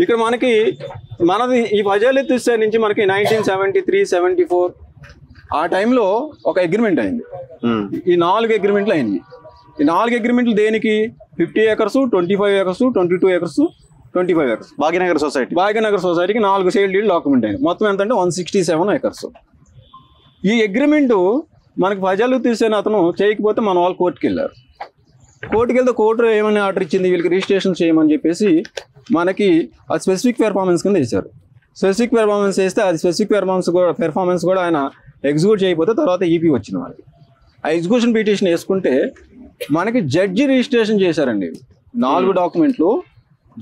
ఇక్కడ మనది ఈ ఫజాయిల్ హుస్సేన్ నుంచి మనకి 1973-74 ఆ టైంలో ఒక అగ్రిమెంట్ అయింది. ఈ 4 అగ్రిమెంట్లు అయింది. ఈ 4 అగ్రిమెంట్లు దేనికి? 50 acres, 25 acres, 22 acres, 25 acres. Bhagyanagar సొసైటీకి 4 సేల్ డీడ్ డాక్యుమెంట్ అయింది. మొత్తం ఎంత అంటే 167 ఎకర్స్. ఈ అగ్రిమెంటు మనకి ఫజాయిల్ హుస్సేన్ అతను చేయకపోతే మన వాళ్ళు కోర్టుకి వెళ్ళారు. కోర్టుకి వెళ్తే కోర్టు ఏమని ఆర్డర్ ఇచ్చింది, వీళ్ళకి రిజిస్ట్రేషన్ చేయమని చెప్పేసి మనకి అది స్పెసిఫిక్ పెర్ఫార్మెన్స్ కింద చేశారు. స్పెసిఫిక్ పెర్ఫార్మెన్స్ చేస్తే అది స్పెసిఫిక్ పెర్ఫార్మెన్స్ కూడా ఆయన ఎగ్జిక్యూట్ చేయకపోతే తర్వాత ఈపీ వచ్చింది మనకి. ఆ ఎగ్జిక్యూషన్ పిటిషన్ వేసుకుంటే మనకి జడ్జి రిజిస్ట్రేషన్ చేశారండి. 4 డాక్యుమెంట్లు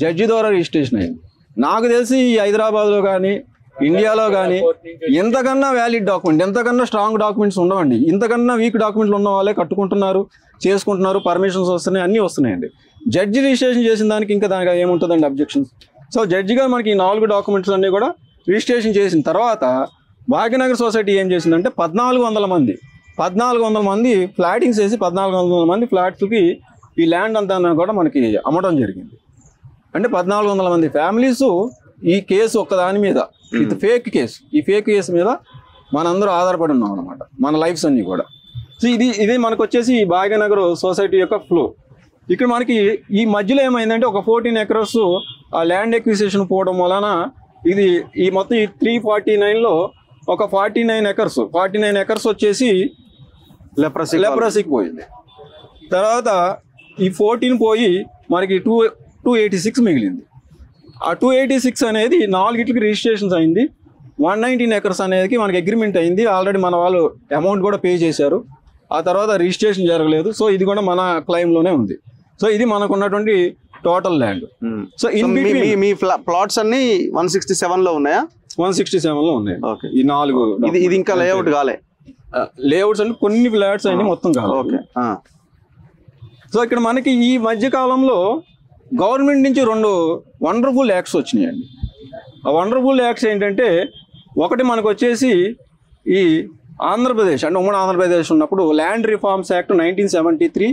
జడ్జి ద్వారా రిజిస్ట్రేషన్ అయింది. నాకు తెలిసి ఈ హైదరాబాద్లో కానీ ఇండియాలో కానీ ఎంతకన్నా వ్యాలిడ్ డాక్యుమెంట్, ఎంతకన్నా స్ట్రాంగ్ డాక్యుమెంట్స్ ఉండవండి. ఇంతకన్నా వీక్ డాక్యుమెంట్లు ఉన్న వాళ్ళే కట్టుకుంటున్నారు, చేసుకుంటున్నారు, పర్మిషన్స్ వస్తున్నాయి, అన్నీ వస్తున్నాయండి. జడ్జి రిజిస్ట్రేషన్ చేసిన దానికి ఇంకా దానికి ఏముంటుందండి అబ్జెక్షన్స్. సో జడ్జిగా మనకి ఈ 4 డాక్యుమెంట్స్ అన్నీ కూడా రిజిస్ట్రేషన్ చేసిన తర్వాత భాగ్యనగర్ సొసైటీ ఏం చేసిందంటే 1400 మంది ఫ్లాటింగ్స్ వేసి 1400 మంది ఫ్లాట్స్కి ఈ ల్యాండ్ అంతా కూడా మనకి అమ్మడం జరిగింది. అంటే 1400 మంది ఫ్యామిలీస్ ఈ కేసు ఒక్కదాని మీద, ఇది ఫేక్ కేసు, ఈ ఫేక్ కేసు మీద మనందరూ ఆధారపడి ఉన్నాం అనమాట, మన లైఫ్స్ అన్నీ కూడా. సో ఇది మనకు వచ్చేసి ఈ భాగ్యనగర్ సొసైటీ యొక్క ఫ్లో. ఇక్కడ మనకి ఈ మధ్యలో ఏమైందంటే ఒక 14 acres ఆ ల్యాండ్ ఎక్విజిషన్ పోవడం వలన ఇది ఈ మొత్తం ఈ 349లో ఒక 49 acres వచ్చేసి లెప్రసీకి పోయింది. తర్వాత ఈ 14 పోయి మనకి 286 మిగిలింది. ఆ 286 అనేది 4 రిజిస్ట్రేషన్స్ అయింది. 119 acres అనేది మనకి అగ్రిమెంట్ అయింది. ఆల్రెడీ మన వాళ్ళు అమౌంట్ కూడా పే చేశారు. ఆ తర్వాత రిజిస్ట్రేషన్ జరగలేదు. సో ఇది కూడా మన క్లెయిమ్లోనే ఉంది. సో ఇది మనకు ఉన్నటువంటి టోటల్ ల్యాండ్. సో మీ ప్లాట్స్ అన్ని 167లో ఉన్నాయా? 167లో ఉన్నాయి. ఈ 4 ఇది ఇంకా లేఅవుట్ కాలే, లేఅవుట్స్ అంటే కొన్ని ఫ్లాట్స్ అయినా మొత్తం కాదు. సో ఇక్కడ మనకి ఈ మధ్య కాలంలో గవర్నమెంట్ నుంచి 2 వండర్ఫుల్ యాక్ట్స్ వచ్చినాయండి. ఆ వండర్ఫుల్ యాక్ట్స్ ఏంటంటే, ఒకటి మనకు వచ్చేసి ఈ ఆంధ్రప్రదేశ్ అంటే ఉమ్మడి ఆంధ్రప్రదేశ్ ఉన్నప్పుడు ల్యాండ్ రిఫార్మ్స్ యాక్ట్ 1973,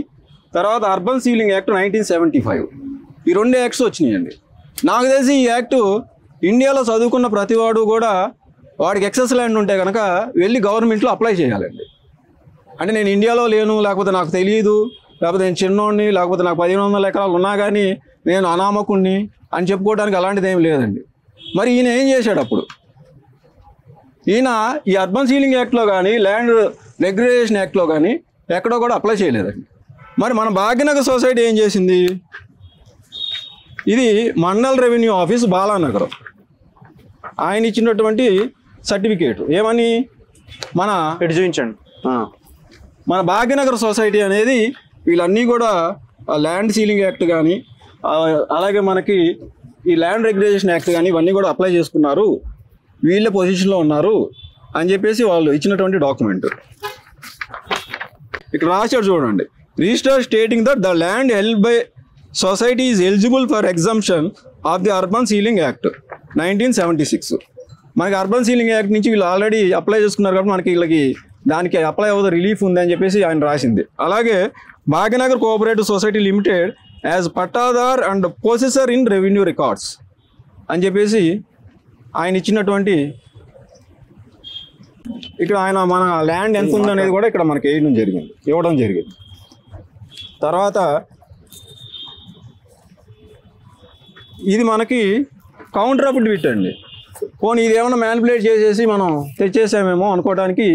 తర్వాత అర్బన్ సీలింగ్ యాక్ట్ 1975. ఈ 2 యాక్ట్స్ వచ్చినాయండి. నాకు తెలిసి ఈ యాక్టు ఇండియాలో చదువుకున్న ప్రతివాడు కూడా వాడికి ఎక్సెస్ ల్యాండ్ ఉంటే కనుక వెళ్ళి గవర్నమెంట్లో అప్లై చేయాలండి. అంటే నేను ఇండియాలో లేను, లేకపోతే నాకు తెలియదు, లేకపోతే నేను చిన్నోడిని, లేకపోతే నాకు 1500 ఎకరాలు ఉన్నా కానీ నేను అనామకుణ్ణి అని చెప్పుకోవడానికి అలాంటిది ఏం లేదండి. మరి ఈయన ఏం చేశాడు అప్పుడు? ఈయన ఈ అర్బన్ సీలింగ్ యాక్ట్లో కానీ ల్యాండ్ రెగ్యులేషన్ యాక్ట్లో కానీ ఎక్కడో కూడా అప్లై చేయలేదండి. మరి మన భాగ్యనగర్ సొసైటీ ఏం చేసింది? ఇది మండల్ రెవెన్యూ ఆఫీస్ బాలానగరం ఆయన ఇచ్చినటువంటి సర్టిఫికేట్ ఏమని మన చూపించండి. మన భాగ్యనగర్ సొసైటీ అనేది వీళ్ళన్నీ కూడా ల్యాండ్ సీలింగ్ యాక్ట్ కానీ అలాగే మనకి ఈ ల్యాండ్ రెగ్యులేషన్ యాక్ట్ కానీ ఇవన్నీ కూడా అప్లై చేసుకున్నారు, వీళ్ళ పొజిషన్లో ఉన్నారు అని చెప్పేసి వాళ్ళు ఇచ్చినటువంటి డాక్యుమెంట్. ఇక్కడ రాశాడు చూడండి, register stating that the land held by society is eligible for exemption of the urban ceiling act 1976. మనకి అర్బన్ సీలింగ్ యాక్ట్ నుంచి వీళ్ళు ఆల్రెడీ అప్లై చేసుకున్నారు కాబట్టి మనకి వీళ్ళకి దానికి అప్లై అవ్వదు, రిలీఫ్ ఉంది అని చెప్పేసి ఆయన రాసింది. అలాగే Bhagyanagar cooperative society limited as pattadar and possessor in revenue records అని చెప్పేసి ఆయన ఇచ్చినటువంటి, ఇక్కడ ఆయన మన ల్యాండ్ ఎంత ఉందనేది కూడా ఇక్కడ మనకి ఇవ్వడం జరిగింది. తర్వాత ఇది మనకి కౌంటర్ అఫిడవిట్ అండి. పోనీ ఇది ఏమైనా మ్యానిపులేట్ చేసేసి మనం తెచ్చేసామేమో అనుకోవడానికి,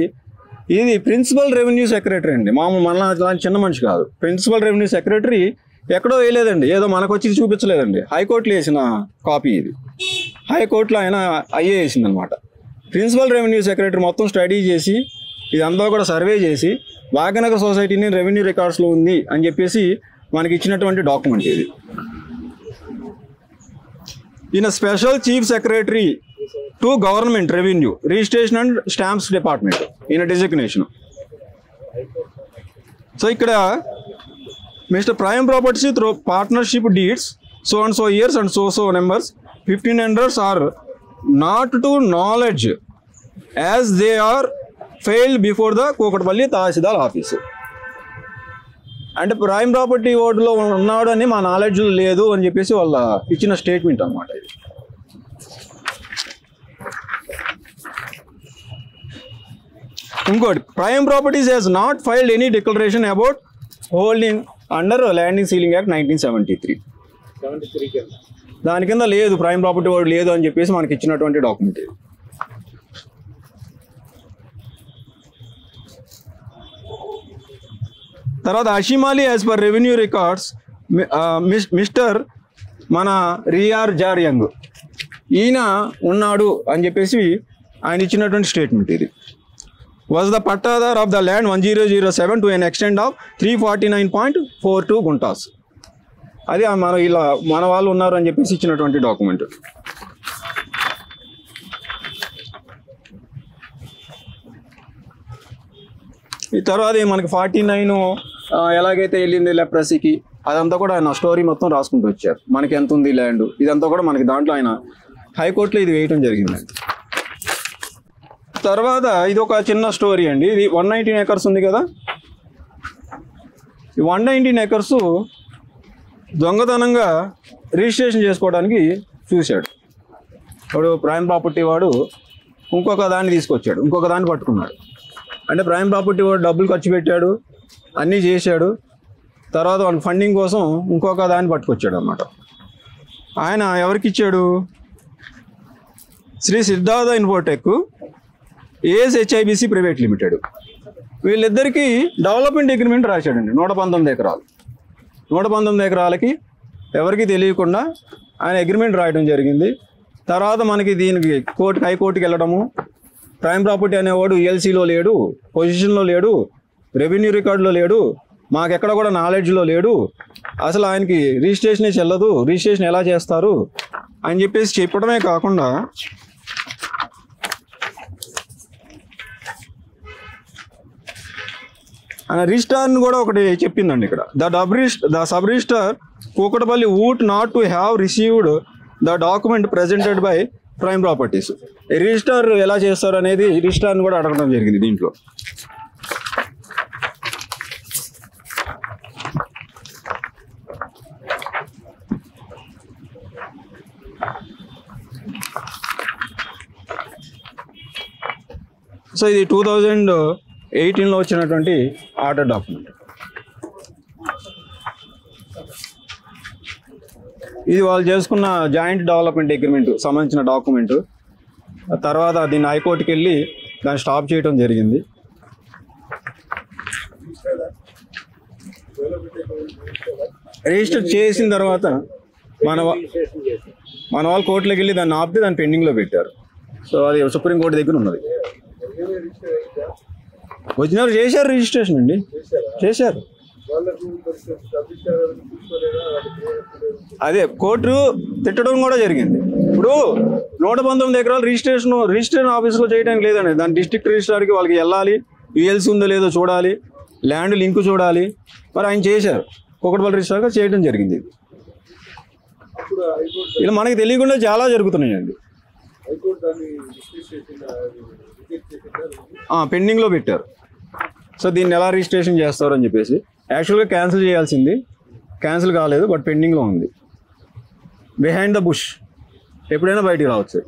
ఇది ప్రిన్సిపల్ రెవెన్యూ సెక్రటరీ అండి. మామూలు మన అలాంటి చిన్న మనిషి కాదు. ప్రిన్సిపల్ రెవెన్యూ సెక్రటరీ ఎక్కడో వేయలేదండి, ఏదో మనకు వచ్చి చూపించలేదండి, హైకోర్టులో వేసిన కాపీ ఇది. హైకోర్టులో ఆయన అయ్యే వేసింది అనమాట. ప్రిన్సిపల్ రెవెన్యూ సెక్రటరీ మొత్తం స్టడీ చేసి ఇదంతా కూడా సర్వే చేసి భాగ్యనగర్ సొసైటీని రెవెన్యూ రికార్డ్స్లో ఉంది అని చెప్పేసి మనకి ఇచ్చినటువంటి డాక్యుమెంట్ ఇది. ఈయన special chief secretary to government revenue registration and stamps department ఈయన డిజిగ్నేషన్. సో ఇక్కడ mister prime properties through partnership deeds so and so years and so numbers 1500 are not to knowledge as they are failed before the Kukatpally tahsildar office. అంటే prime property ఓటులో ఉన్నాడని మా knowledge లేదు అని చెప్పేసి వాళ్ళ ఇచ్చిన స్టేట్మెంట్ అన్నమాట ఇది. ఇంకోటి, prime properties has not filed any declaration about holding under landing ceiling act 1973. దాని కింద లేదు, ప్రైమ్ ప్రాపర్టీ ఓటు లేదు అని చెప్పేసి మనకి ఇచ్చినటువంటి డాక్యుమెంట్ ఇది. తర్వాత అషిమాలి as per revenue records mister మన రియార్ జారియంగ్ ఈయన ఉన్నాడు అని చెప్పేసి ఆయన ఇచ్చినటువంటి స్టేట్మెంట్ ఇది. was the pattadar of the land 1007 to an extent of 349.42 guntas. అది మన వాళ్ళు ఉన్నారు అని చెప్పేసి ఇచ్చినటువంటి డాక్యుమెంట్. ఈ తర్వాత మనకి 49 ఎలాగైతే వెళ్ళింది లెప్రసీకి, అదంతా కూడా ఆయన స్టోరీ మొత్తం రాసుకుంటూ వచ్చారు. మనకి ఎంత ఉంది ల్యాండ్, ఇదంతా కూడా మనకి దాంట్లో ఆయన హైకోర్టులో ఇది వేయటం జరిగిందండి. తర్వాత ఇది ఒక చిన్న స్టోరీ అండి. ఇది 119 acres ఉంది కదా, ఈ 119 acres దొంగతనంగా రిజిస్ట్రేషన్ చేసుకోవడానికి చూశాడు. వాడు ప్రైమ్ ప్రాపర్టీ వాడు ఇంకొక దాన్ని తీసుకొచ్చాడు, ఇంకొక దాన్ని పట్టుకున్నాడు. అంటే ప్రైమ్ ప్రాపర్టీ వాడు డబ్బులు ఖర్చు పెట్టాడు, అన్నీ చేశాడు. తర్వాత వాడికి ఫండింగ్ కోసం ఇంకొక దాన్ని పట్టుకొచ్చాడు అన్నమాట. ఆయన ఎవరికి ఇచ్చాడు? Sri Siddhartha infotech ASHIBC private limited, వీళ్ళిద్దరికీ డెవలప్మెంట్ అగ్రిమెంట్ రాశాడండి. 119 ఎకరాలు, 119 ఎకరాలకి ఎవరికి తెలియకుండా ఆయన అగ్రిమెంట్ రాయడం జరిగింది. తర్వాత మనకి దీనికి హైకోర్టుకి వెళ్ళడము, ప్రైమ్ ప్రాపర్టీ అనేవాడు ELCలో లేడు, పొజిషన్లో లేడు, రెవెన్యూ రికార్డులో లేడు, మాకెక్కడ కూడా నాలెడ్జ్లో లేడు, అసలు ఆయనకి రిజిస్ట్రేషనే చెల్లదు, రిజిస్ట్రేషన్ ఎలా చేస్తారు అని చెప్పేసి చెప్పడమే కాకుండా ఆయన రిజిస్టార్ని కూడా ఒకటి చెప్పిందండి ఇక్కడ. The sub registrar Kukatpally would not to have received the document presented by prime properties. Registrar ఎలా చేస్తారు అనేది రిజిస్టార్ని కూడా అడగడం జరిగింది దీంట్లో. సో ఇది 2018లో వచ్చినటువంటి ఆర్డర్ డాక్యుమెంట్. ఇది వాళ్ళు చేసుకున్న జాయింట్ డెవలప్మెంట్ అగ్రిమెంట్ సంబంధించిన డాక్యుమెంట్. తర్వాత దీన్ని హైకోర్టుకి వెళ్ళి దాన్ని స్టాప్ చేయడం జరిగింది. రిజిస్టర్ చేసిన తర్వాత మన వాళ్ళు కోర్టులోకి వెళ్ళి దాన్ని ఆపితే దాన్ని పెండింగ్లో పెట్టారు. సో అది సుప్రీంకోర్టు దగ్గర ఉన్నది. ఒరిజినల్ చేశారు, రిజిస్ట్రేషన్ అండి చేశారు. అదే కోర్టు తిట్టడం కూడా జరిగింది. ఇప్పుడు 119 ఎకరాలు రిజిస్ట్రేషన్ ఆఫీస్లో చేయడానికి లేదండి. దాని డిస్ట్రిక్ట్ రిజిస్ట్రార్కి వాళ్ళకి వెళ్ళాలి, ELC ఉందో లేదో చూడాలి, ల్యాండ్ లింక్ చూడాలి. మరి ఆయన చేశారు, కూకటపల్లి రిజిస్ట్రార్గా చేయడం జరిగింది. ఇలా మనకి తెలియకుండా చాలా జరుగుతున్నాయండి. పెండింగ్లో పెట్టారు. సో దీన్ని ఎలా రిజిస్ట్రేషన్ చేస్తారు అని చెప్పేసి యాక్చువల్గా క్యాన్సిల్ చేయాల్సింది, క్యాన్సిల్ కాలేదు, బట్ పెండింగ్లో ఉంది. బిహైండ్ ద బుష్, ఎప్పుడైనా బయటికి రావచ్చు.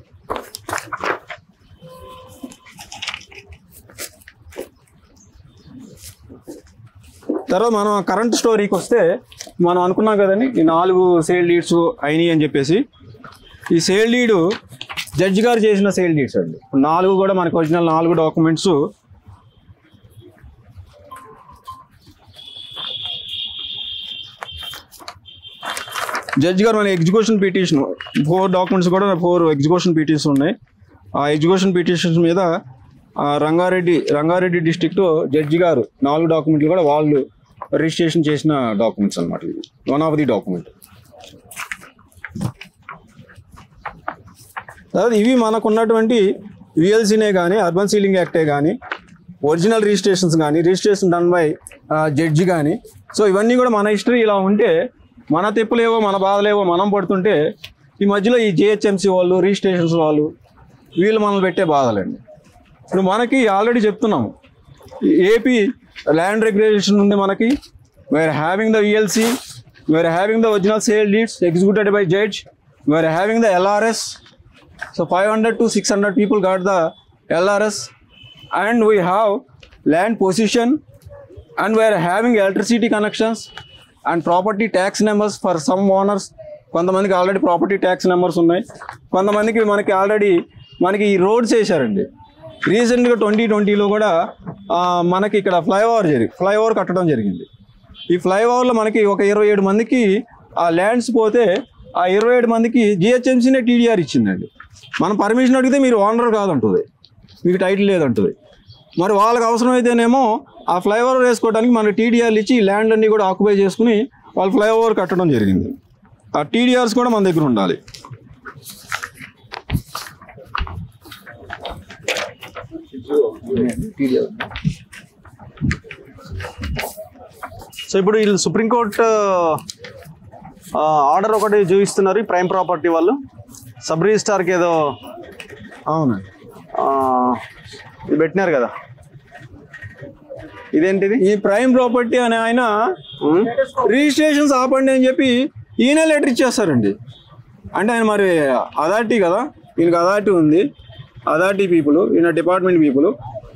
తర్వాత మనం కరెంట్ స్టోరీకి వస్తే, మనం అనుకున్నాం కదండి ఈ 4 సేల్ డీడ్స్ అయినాయి అని చెప్పేసి. ఈ సేల్ డీడు జడ్జి గారు చేసిన సేల్ డీడ్స్ అండి. 4 కూడా మనకు ఒరిజినల్ 4 డాక్యుమెంట్స్ జడ్జి గారు మన ఎగ్జిక్యూషన్ పిటిషన్ 4 డాక్యుమెంట్స్ కూడా 4 ఎగ్జిక్యూషన్ పిటిషన్స్ ఉన్నాయి. ఆ ఎగ్జిక్యూషన్ పిటిషన్స్ మీద రంగారెడ్డి డిస్ట్రిక్ట్ జడ్జి గారు 4 డాక్యుమెంట్లు కూడా వాళ్ళు రిజిస్ట్రేషన్ చేసిన డాక్యుమెంట్స్ అనమాట. ఇది వన్ ఆఫ్ ది డాక్యుమెంట్. తర్వాత ఇవి మనకు ఉన్నటువంటి VLCనే కానీ, అర్బన్ సీలింగ్ యాక్టే కానీ, ఒరిజినల్ రిజిస్ట్రేషన్స్ కానీ, రిజిస్ట్రేషన్ డన్ బై జడ్జి కానీ. సో ఇవన్నీ కూడా మన హిస్టరీ ఇలా ఉంటే, మన తెప్పులేవో మన బాధలేవో మనం పడుతుంటే, ఈ మధ్యలో ఈ GHMC వాళ్ళు, రిజిస్ట్రేషన్స్ వాళ్ళు, వీళ్ళు మనల్ని పెట్టే బాధలండి. ఇప్పుడు మనకి ఆల్రెడీ చెప్తున్నాము, ఏపీ ల్యాండ్ రెగ్యులేషన్ ఉంది మనకి. We are having the VLC, we are having the original sale deeds executed by judge, we are having the LRS. So 500 to 600 people got the LRS, and we have land possession, and we are having electricity connections and property tax numbers for some owners. కొంతమందికి already property tax numbers ఉన్నాయి, కొంతమందికి మనకి ఈ roads వేసారండి. రీసెంట్గా 2020లో కూడా మనకి ఇక్కడ ఫ్లైఓవర్ కట్టడం జరిగింది. ఈ ఫ్లైఓవర్లో మనకి ఒక 27 మందికి ఆ ల్యాండ్స్ పోతే, ఆ 27 మందికి GHMCనే TDR ఇచ్చిందండి. మనం పర్మిషన్ అడిగితే మీరు ఓనర్ కాదంటుంది, మీకు టైటిల్ లేదంటుంది. మరి వాళ్ళకి అవసరమైతేనేమో ఆ ఫ్లైఓవర్ వేసుకోవడానికి మన టీడీఆర్లు ఇచ్చి ఈ ల్యాండ్ అన్ని కూడా ఆక్యుపై చేసుకుని వాళ్ళు ఫ్లైఓవర్ కట్టడం జరిగింది. ఆ టీడీఆర్స్ కూడా మన దగ్గర ఉండాలి. సో ఇప్పుడు వీళ్ళు సుప్రీంకోర్టు ఆర్డర్ ఒకటి చూపిస్తున్నారు ఈ ప్రైమ్ ప్రాపర్టీ వాళ్ళు. సబ్ రిజిస్ట్రార్కి ఏదో అవునండి ఇది పెట్టినారు కదా, ఇదేంటిది? ఈ ప్రైమ్ ప్రాపర్టీ అని ఆయన రిజిస్ట్రేషన్స్ ఆపండి అని చెప్పి ఈయన లెటర్ ఇచ్చేస్తారండి. అంటే ఆయన మరి అథారిటీ కదా, ఈయనకి అథారిటీ ఉంది, అథారిటీ పీపుల్, ఈయన డిపార్ట్మెంట్ పీపుల్.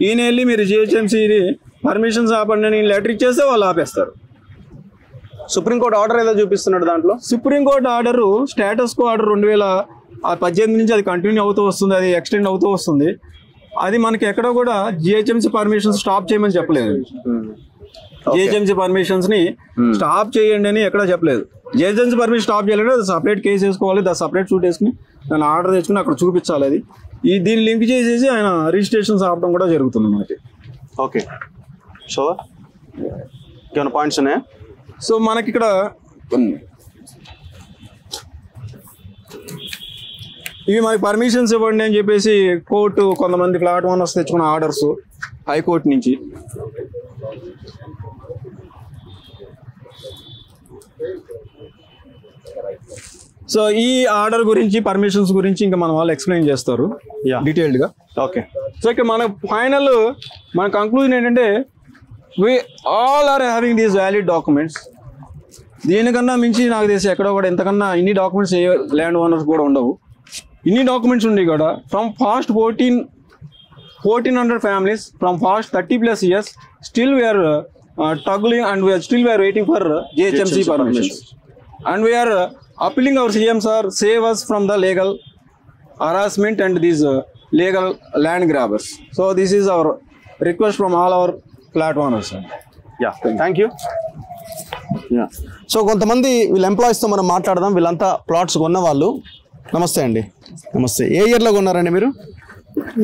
ఈయన వెళ్ళి మీరు జిహెచ్ఎంసీని పర్మిషన్స్ ఆపండి అని లెటర్ ఇచ్చేస్తే వాళ్ళు ఆపేస్తారు. సుప్రీంకోర్టు ఆర్డర్ ఏదో చూపిస్తున్నాడు దాంట్లో. Supreme court order status quo order 2018 నుంచి అది కంటిన్యూ అవుతూ వస్తుంది, అది ఎక్స్టెండ్ అవుతూ వస్తుంది. అది మనకి ఎక్కడ కూడా జిహెచ్ఎంసీ పర్మిషన్స్ స్టాప్ చేయమని చెప్పలేదు. జిహెచ్ఎంసీ పర్మిషన్స్ ని స్టాప్ చేయండి అని ఎక్కడ చెప్పలేదు. జిహెచ్ఎంసీ పర్మిషన్ స్టాప్ చేయాలంటే అది సపరేట్ కేసు వేసుకోవాలి, దాని సపరేట్ షూట్ వేసుకుని దాన్ని ఆర్డర్ తెచ్చుకుని అక్కడ చూపించాలి. అది దీన్ని లింక్ చేసేసి ఆయన రిజిస్ట్రేషన్స్ ఆపడం కూడా జరుగుతుంది మనకి. ఓకే, సో ఇంకేమైనా పాయింట్స్ ఉన్నాయా? సో మనకి ఇక్కడ ఇవి మనకి పర్మిషన్స్ ఇవ్వండి అని చెప్పేసి కోర్టు కొంతమంది ఫ్లాట్ ఓనర్స్ తెచ్చుకున్న ఆర్డర్స్ హైకోర్టు నుంచి. సో ఈ ఆర్డర్ గురించి పర్మిషన్స్ గురించి ఇంకా మన వాళ్ళు ఎక్స్ప్లెయిన్ చేస్తారు డీటెయిల్డ్గా. ఓకే, సో ఇక్కడ మన ఫైనల్ మన కంక్లూజన్ ఏంటంటే we all are having these valid documents. దీనికన్నా మించి నాకు తెలిసి ఎక్కడో కూడా ఇంతకన్నా ఇన్ని డాక్యుమెంట్స్ ఏ ల్యాండ్ ఓనర్స్ కూడా ఉండవు. ఇన్ని డాక్యుమెంట్స్ ఉండి కూడా from fast 1400 families from past 30+ years still we are struggling and we are waiting for GHMC permissions and we are appealing our CM sir save us from the legal harassment and these legal land grabbers. So this is our request from all our flat owners. Yeah, thank you. So కొంతమంది వీళ్ళ ఎంప్లాయీస్తో మనం మాట్లాడదాం. వీళ్ళంతా plots కొన్న వాళ్ళు. నమస్తే అండి. నమస్తే. ఏ ఇయర్లో కొన్నారండి మీరు?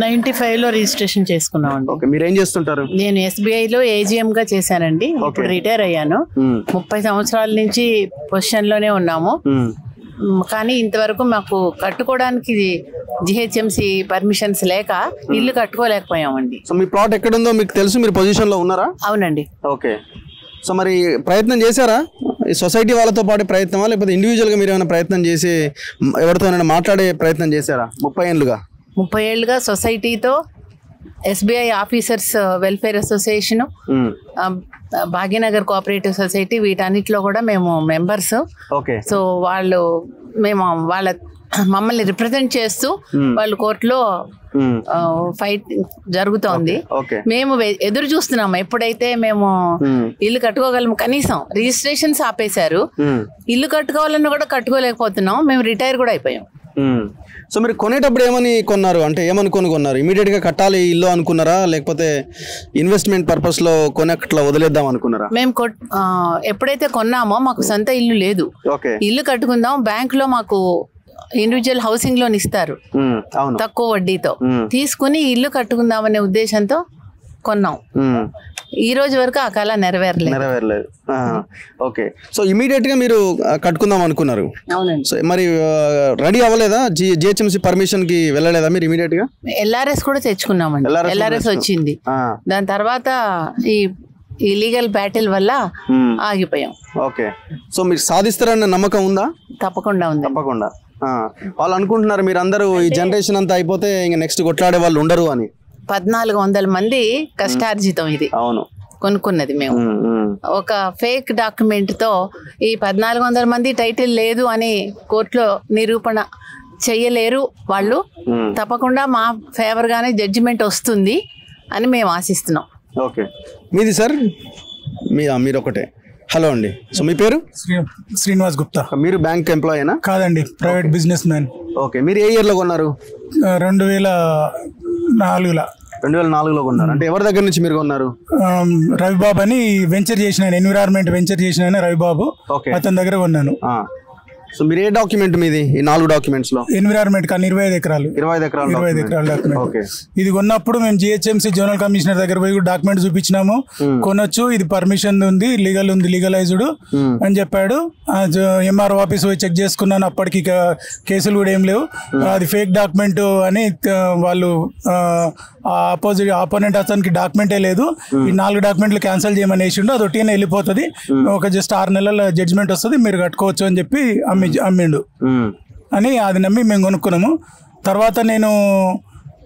95లో రిజిస్ట్రేషన్ చేసుకున్నామండి. ఓకే, మీరు ఏం చేస్తుంటారు? నేను SBIలో AGM గా చేశానండి. ఇప్పుడు రిటైర్ అయ్యాను. 30 సంవత్సరాల నుంచి పొజిషన్ లోనే ఉన్నాము. కానీ ఇంతవరకు మాకు కట్టుకోవడానికి GHMC పర్మిషన్స్ లేక ఇల్లు కట్టుకోలేకపోయామండి. సో మీ ప్లాట్ ఎక్కడుందో మీకు తెలుసు, మీరు పొజిషన్ లో ఉన్నారా? అవునండి. ఓకే, సో మరి ప్రయత్నం చేశారా ఈ సొసైటీ వాళ్ళతో పాటు ప్రయత్నమా, లేకపోతే ఇండివిజువల్గా మీరు ఏమైనా ప్రయత్నం చేసి ఎవరితోనైనా మాట్లాడే ప్రయత్నం చేశారా? 30 ఏళ్ళుగా సొసైటీతో, SBI officers welfare association, Bhagyanagar cooperative society వీటన్నిటిలో కూడా మేము మెంబర్స్. ఓకే, సో మేము మమ్మల్ని రిప్రజెంట్ చేస్తూ వాళ్ళు కోర్టులో ఫైట్ జరుగుతోంది. మేము ఎదురు చూస్తున్నాము ఎప్పుడైతే మేము ఇల్లు కట్టుకోగలము. కనీసం రిజిస్ట్రేషన్స్ ఆపేశారు, ఇల్లు కట్టుకోవాలన్నా కూడా కట్టుకోలేకపోతున్నాం. మేము రిటైర్ కూడా అయిపోయాం. సో మీరు కొనేటప్పుడు ఏమని కొన్నారు, అంటే ఏమనుకొని కొన్నారు? ఇమీడియట్ గా కట్టాలి ఇల్లు అనుకున్నారా, లేకపోతే ఇన్వెస్ట్మెంట్ పర్పస్ లో కొనట్లా వదిలేద్దాం అనుకున్నారా? మేము ఎప్పుడైతే కొన్నామో మాకు సొంత ఇల్లు లేదు. ఇల్లు కట్టుకుందాం, బ్యాంక్ లో మాకు ఇండివిజువల్ హౌసింగ్ లోన్ ఇస్తారు తక్కువ వడ్డీతో, తీసుకుని ఇల్లు కట్టుకుందామనే ఉద్దేశంతో కొన్నాం. ఈ రోజు వరకు ఆ కళ నెరవేరలేదు. ఓకే, సో ఇమీడియట్ గా మీరు కట్టుకుందాం అనుకున్నారు. అవునండి. సో మరి రెడీ అవ్వలేదా? GHMC పర్మిషన్ కి వెళ్ళలేదా మీరు ఇమీడియట్ గా? LRS కూడా తెచ్చుకున్నామండి. LRS వచ్చింది. దాని తర్వాత ఈ లీగల్ బ్యాటిల్ వల్ల ఆగిపోయాం. ఓకే, సో మీరు సాధిస్తారన్న నమ్మకం ఉందా? తప్పకుండా ఉంది. తప్పకుండా. వాళ్ళు అనుకుంటున్నారు మీరు అందరూ ఈ జనరేషన్ అంతా అయిపోతే ఇంకా నెక్స్ట్ కొట్లాడే వాళ్ళు ఉండరు అని. 1400 మంది కష్టార్జితం ఇది. అవును, కొనుక్కున్నది మేము. ఒక ఫేక్ డాక్యుమెంట్ తో ఈ 1400 మంది టైటిల్ లేదు అని కోర్టులో నిరూపణ చెయ్యలేరు వాళ్ళు. తప్పకుండా మా ఫేవర్ గానే జడ్జిమెంట్ వస్తుంది అని మేము ఆశిస్తున్నాం. ఓకే, మీది సార్? మీరు ఒకటే. హలో అండి, సో మీ పేరు? శ్రీనివాస్ గుప్తా. మీరు బ్యాంక్ ఎంప్లాయీనా? కాదండి, ప్రైవేట్ బిజినెస్ మ్యాన్. ఓకే, మీరు ఏ ఇయర్లో కొన్నారు? 2004లో కొన్నారు. అంటే ఎవరి దగ్గర నుంచి మీరు కొన్నారు? రవిబాబు అని వెంచర్ చేసిన, ఎన్విరాన్మెంట్ వెంచర్ చేసిన రవిబాబు, అతని దగ్గర కొన్నాను. సో మీరు ఏ డాక్యుమెంట్ మీది ఈ 4 డాక్యుమెంట్స్ లో? ఎన్విరాన్మెంట్ కానీ 25 ఎకరాలు 25 ఎకరాలు డాక్యుమెంట్. ఇది కొన్నప్పుడు మేము జిహెచ్ఎంసీ జోనల్ కమిషనర్ దగ్గర పోయి డాక్యుమెంట్ చూపించినాము. కొనొచ్చు, ఇది పర్మిషన్ ఉంది, లీగలైజ్డ్ అని చెప్పాడు. ఎంఆర్ఓ ఆఫీస్ పోయి చెక్ చేసుకున్నాను, అప్పటికి కేసులు కూడా ఏం లేవు. అది ఫేక్ డాక్యుమెంట్ అని వాళ్ళు ఆపోనెంట్ అతనికి డాక్యుమెంటే లేదు, ఈ 4 డాక్యుమెంట్లు క్యాన్సిల్ చేయమని వేసిండు. అది ఒట్టిగానే వెళ్ళిపోతుంది, ఒక జస్ట్ 6 నెలల జడ్జిమెంట్ వస్తుంది, మీరు కట్టుకోవచ్చు అని చెప్పి అమ్మిండు అని అది నమ్మి మేము కొనుక్కున్నాము. తర్వాత నేను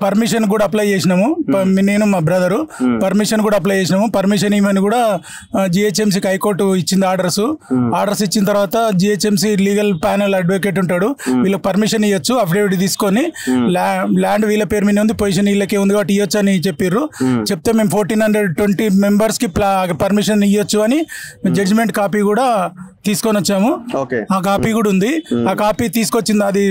పర్మిషన్ కూడా అప్లై చేసినాము, నేను మా బ్రదరు పర్మిషన్ కూడా అప్లై చేసినాము. పర్మిషన్ ఇవ్వని కూడా జిహెచ్ఎంసీకి హైకోర్టు ఇచ్చింది ఆర్డర్స్ ఇచ్చిన తర్వాత జిహెచ్ఎంసీ లీగల్ ప్యానల్ అడ్వకేట్ ఉంటాడు, వీళ్ళకి పర్మిషన్ ఇవ్వచ్చు, అఫిడవిట్ తీసుకొని ల్యాండ్ వీళ్ళ పేరు మీద ఉంది, పొజిషన్ వీళ్ళకే ఉంది కాబట్టి ఇవ్వచ్చు అని చెప్పారు. చెప్తే మేము 1420 మెంబర్స్కి పర్మిషన్ ఇవ్వచ్చు అని జడ్జిమెంట్ కాపీ కూడా తీసుకొని వచ్చాము. ఆ కాపీ కూడా ఉంది. ఆ కాపీ తీసుకొచ్చింది, అది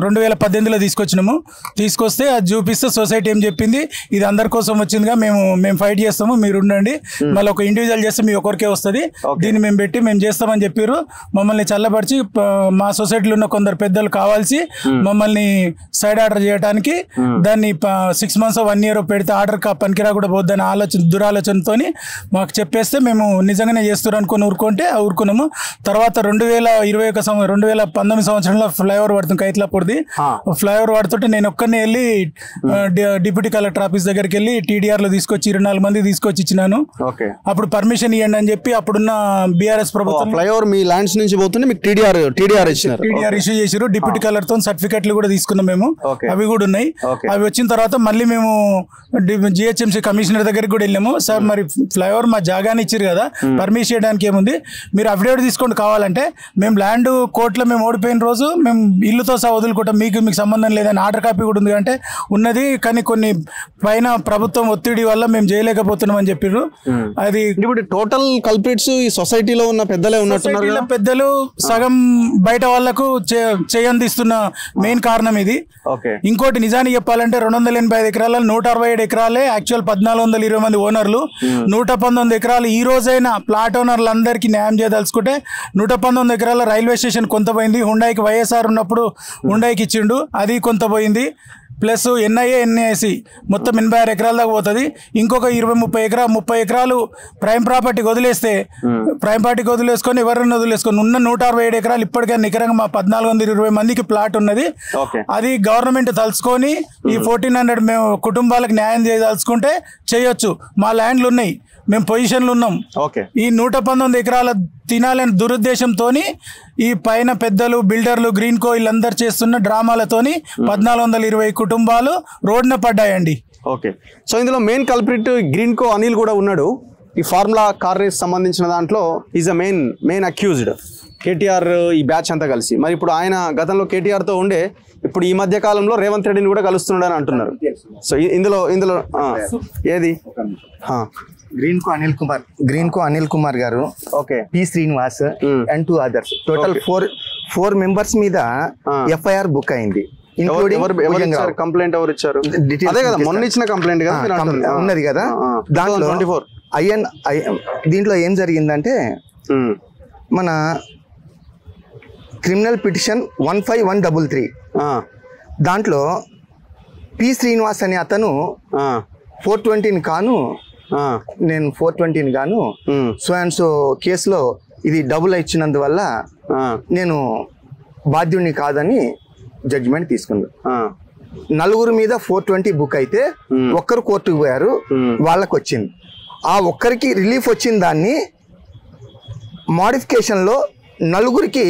2018లో తీసుకొచ్చినాము. తీసుకొస్తే అది చూపిస్తే సొసైటీ ఏం చెప్పింది, ఇది అందరి కోసం వచ్చిందిగా, మేము ఫైట్ చేస్తాము, మీరు ఉండండి, మళ్ళీ ఒక ఇండివిజువల్ చేస్తే మీ ఒకరికే వస్తుంది, దీన్ని మేము పెట్టి మేము చేస్తామని చెప్పారు. మమ్మల్ని చల్లబరిచి మా సొసైటీలో ఉన్న కొందరు పెద్దలు కావాల్సి మమ్మల్ని సైడ్ ఆర్డర్ చేయడానికి దాన్ని 6 months 1 year పెడితే ఆర్డర్ పనికిరా కూడా పోద్దని దురాలోచనతో మాకు చెప్పేస్తే మేము నిజంగానే చేస్తారు అనుకుని ఊరుకున్నాము. తర్వాత 2019 సంవత్సరంలో ఫ్లైఓవర్ పడుతుంది కైట్లాపూర్ది. ఫ్లైఓవర్ పడుతుంటే నేను ఒక్కనే వెళ్ళి డిప్యూటీ కలెక్టర్ ఆఫీస్ దగ్గరికి వెళ్ళి టీడీఆర్ లో తీసుకొచ్చి 24 మంది తీసుకొచ్చి ఇచ్చినాను. అప్పుడు పర్మిషన్ ఇవ్వండి అని చెప్పి అప్పుడున్న బీఆర్ఎస్ ప్రభుత్వం ఫ్లైఓవర్ మీ ల్యాండ్స్ నుంచి పోతుంటే మీకు టీడీఆర్ ఇష్యూ చేసారు. డిప్యూటీ కలెక్టర్ తో సర్టిఫికెట్లు కూడా తీసుకున్నాం మేము, అవి కూడా ఉన్నాయి. అవి వచ్చిన తర్వాత మళ్ళీ మేము జిహెచ్ఎంసీ కమిషనర్ దగ్గరికి కూడా వెళ్ళాము. సార్ మరి ఫ్లైఓవర్ మా జాగాని ఇచ్చారు కదా, పర్మిషన్ చేయడానికి ఏముంది, మీరు అఫిడవిట్ తీసుకోండి కావాలంటే, మేము ల్యాండ్ కోర్టులో మేము ఓడిపోయిన రోజు మేము ఇల్లుతో సహా వదులుకుంటాం, మీకు సంబంధం లేదని ఆర్డర్ కాపీ కూడా ఉంది అంటే ఉన్నది, కానీ కొన్ని పైన ప్రభుత్వం ఒత్తిడి వల్ల మేము చేయలేకపోతున్నాం అని చెప్పారు. అది ఇప్పుడు టోటల్ కల్ప్రిట్స్ ఈ సొసైటీలో ఉన్న పెద్దలే ఉన్నట్టున్నారు. పెద్దలు సగం బయట వాళ్లకు చేయందిస్తున్న మెయిన్ కారణం ఇది. ఇంకోటి నిజానికి చెప్పాలంటే 285 ఎకరాల 167 ఎకరాలే యాక్చువల్ 1420 మంది ఓనర్లు. 119 ఎకరాలు ఈ రోజైనా ప్లాట్ ఓనర్లు అందరికీ న్యాయం చేయదలుచుకుంటే 119 ఎకరాల రైల్వే స్టేషన్ కొంత పోయింది. హుండాయికి వైఎస్ఆర్ ఉన్నప్పుడు హుండాయికి ఇచ్చిండు, అది కొంత పోయింది. ప్లస్ ఎన్ఐసి మొత్తం 86 ఎకరాల దాకా పోతుంది. ఇంకొక 20-30 ఎకరాలు ప్రైమ్ ప్రాపర్టీకి వదిలేస్తే, ప్రైమ్ పార్టీకి వదిలేసుకొని ఎవరిని వదిలేసుకొని ఉన్న 167 ఎకరాలు ఇప్పటికే నికరంగా మా 1420 మందికి ప్లాట్ ఉన్నది. అది గవర్నమెంట్ తలుచుకొని ఈ 1400 మేము కుటుంబాలకు న్యాయం చేయదలుచుకుంటే చేయొచ్చు. మా ల్యాండ్లు ఉన్నాయి, మేము పొజిషన్లు ఉన్నాం. ఈ 119 ఎకరాల తినాలని దురుద్దేశంతో ఈ పైన పెద్దలు బిల్డర్లు గ్రీన్కో వీళ్ళందరూ చేస్తున్న డ్రామాలతోని 1420 కుటుంబాలు రోడ్డున పడ్డాయండి. సో ఇందులో మెయిన్ కల్ప్రిట్ గ్రీన్కో అనిల్ కూడా ఉన్నాడు. ఈ ఫార్ములా కార్ రేస్ సంబంధించిన దాంట్లో is a main accused. KTR ఈ బ్యాచ్ అంతా కలిసి, మరి ఇప్పుడు ఆయన గతంలో కేటీఆర్తో ఉండే ఇప్పుడు ఈ మధ్య కాలంలో రేవంత్ రెడ్డిని కూడా కలుస్తున్నాడు అని అంటున్నారు. సో ఇందులో ఏది గ్రీన్కో అనిల్ కుమార్ గారు, P Srinivas and 2 others, total 4 members మీద ఎఫ్ఐఆర్ బుక్ అయింది. కంప్లైంట్ ఎవరు ఇచ్చారు? అదే కదా మొన్న ఇచ్చిన కంప్లైంట్ ఉన్నది కదా. దాంట్లో దీంట్లో ఏం జరిగిందంటే మన క్రిమినల్ పిటిషన్ 15133 దాంట్లో పి శ్రీనివాస్ అనే అతను 420 కాను నేను 420 గాను సో అండ్ సో కేసులో ఇది డబుల్ ఇచ్చినందువల్ల నేను బాధ్యుడిని కాదని జడ్జిమెంట్ తీసుకుంది. 4 మీద 420 బుక్ అయితే ఒక్కరు కోర్టుకు పోయారు, వాళ్ళకి వచ్చింది. ఆ ఒక్కరికి రిలీఫ్ వచ్చిన దాన్ని మోడిఫికేషన్లో 4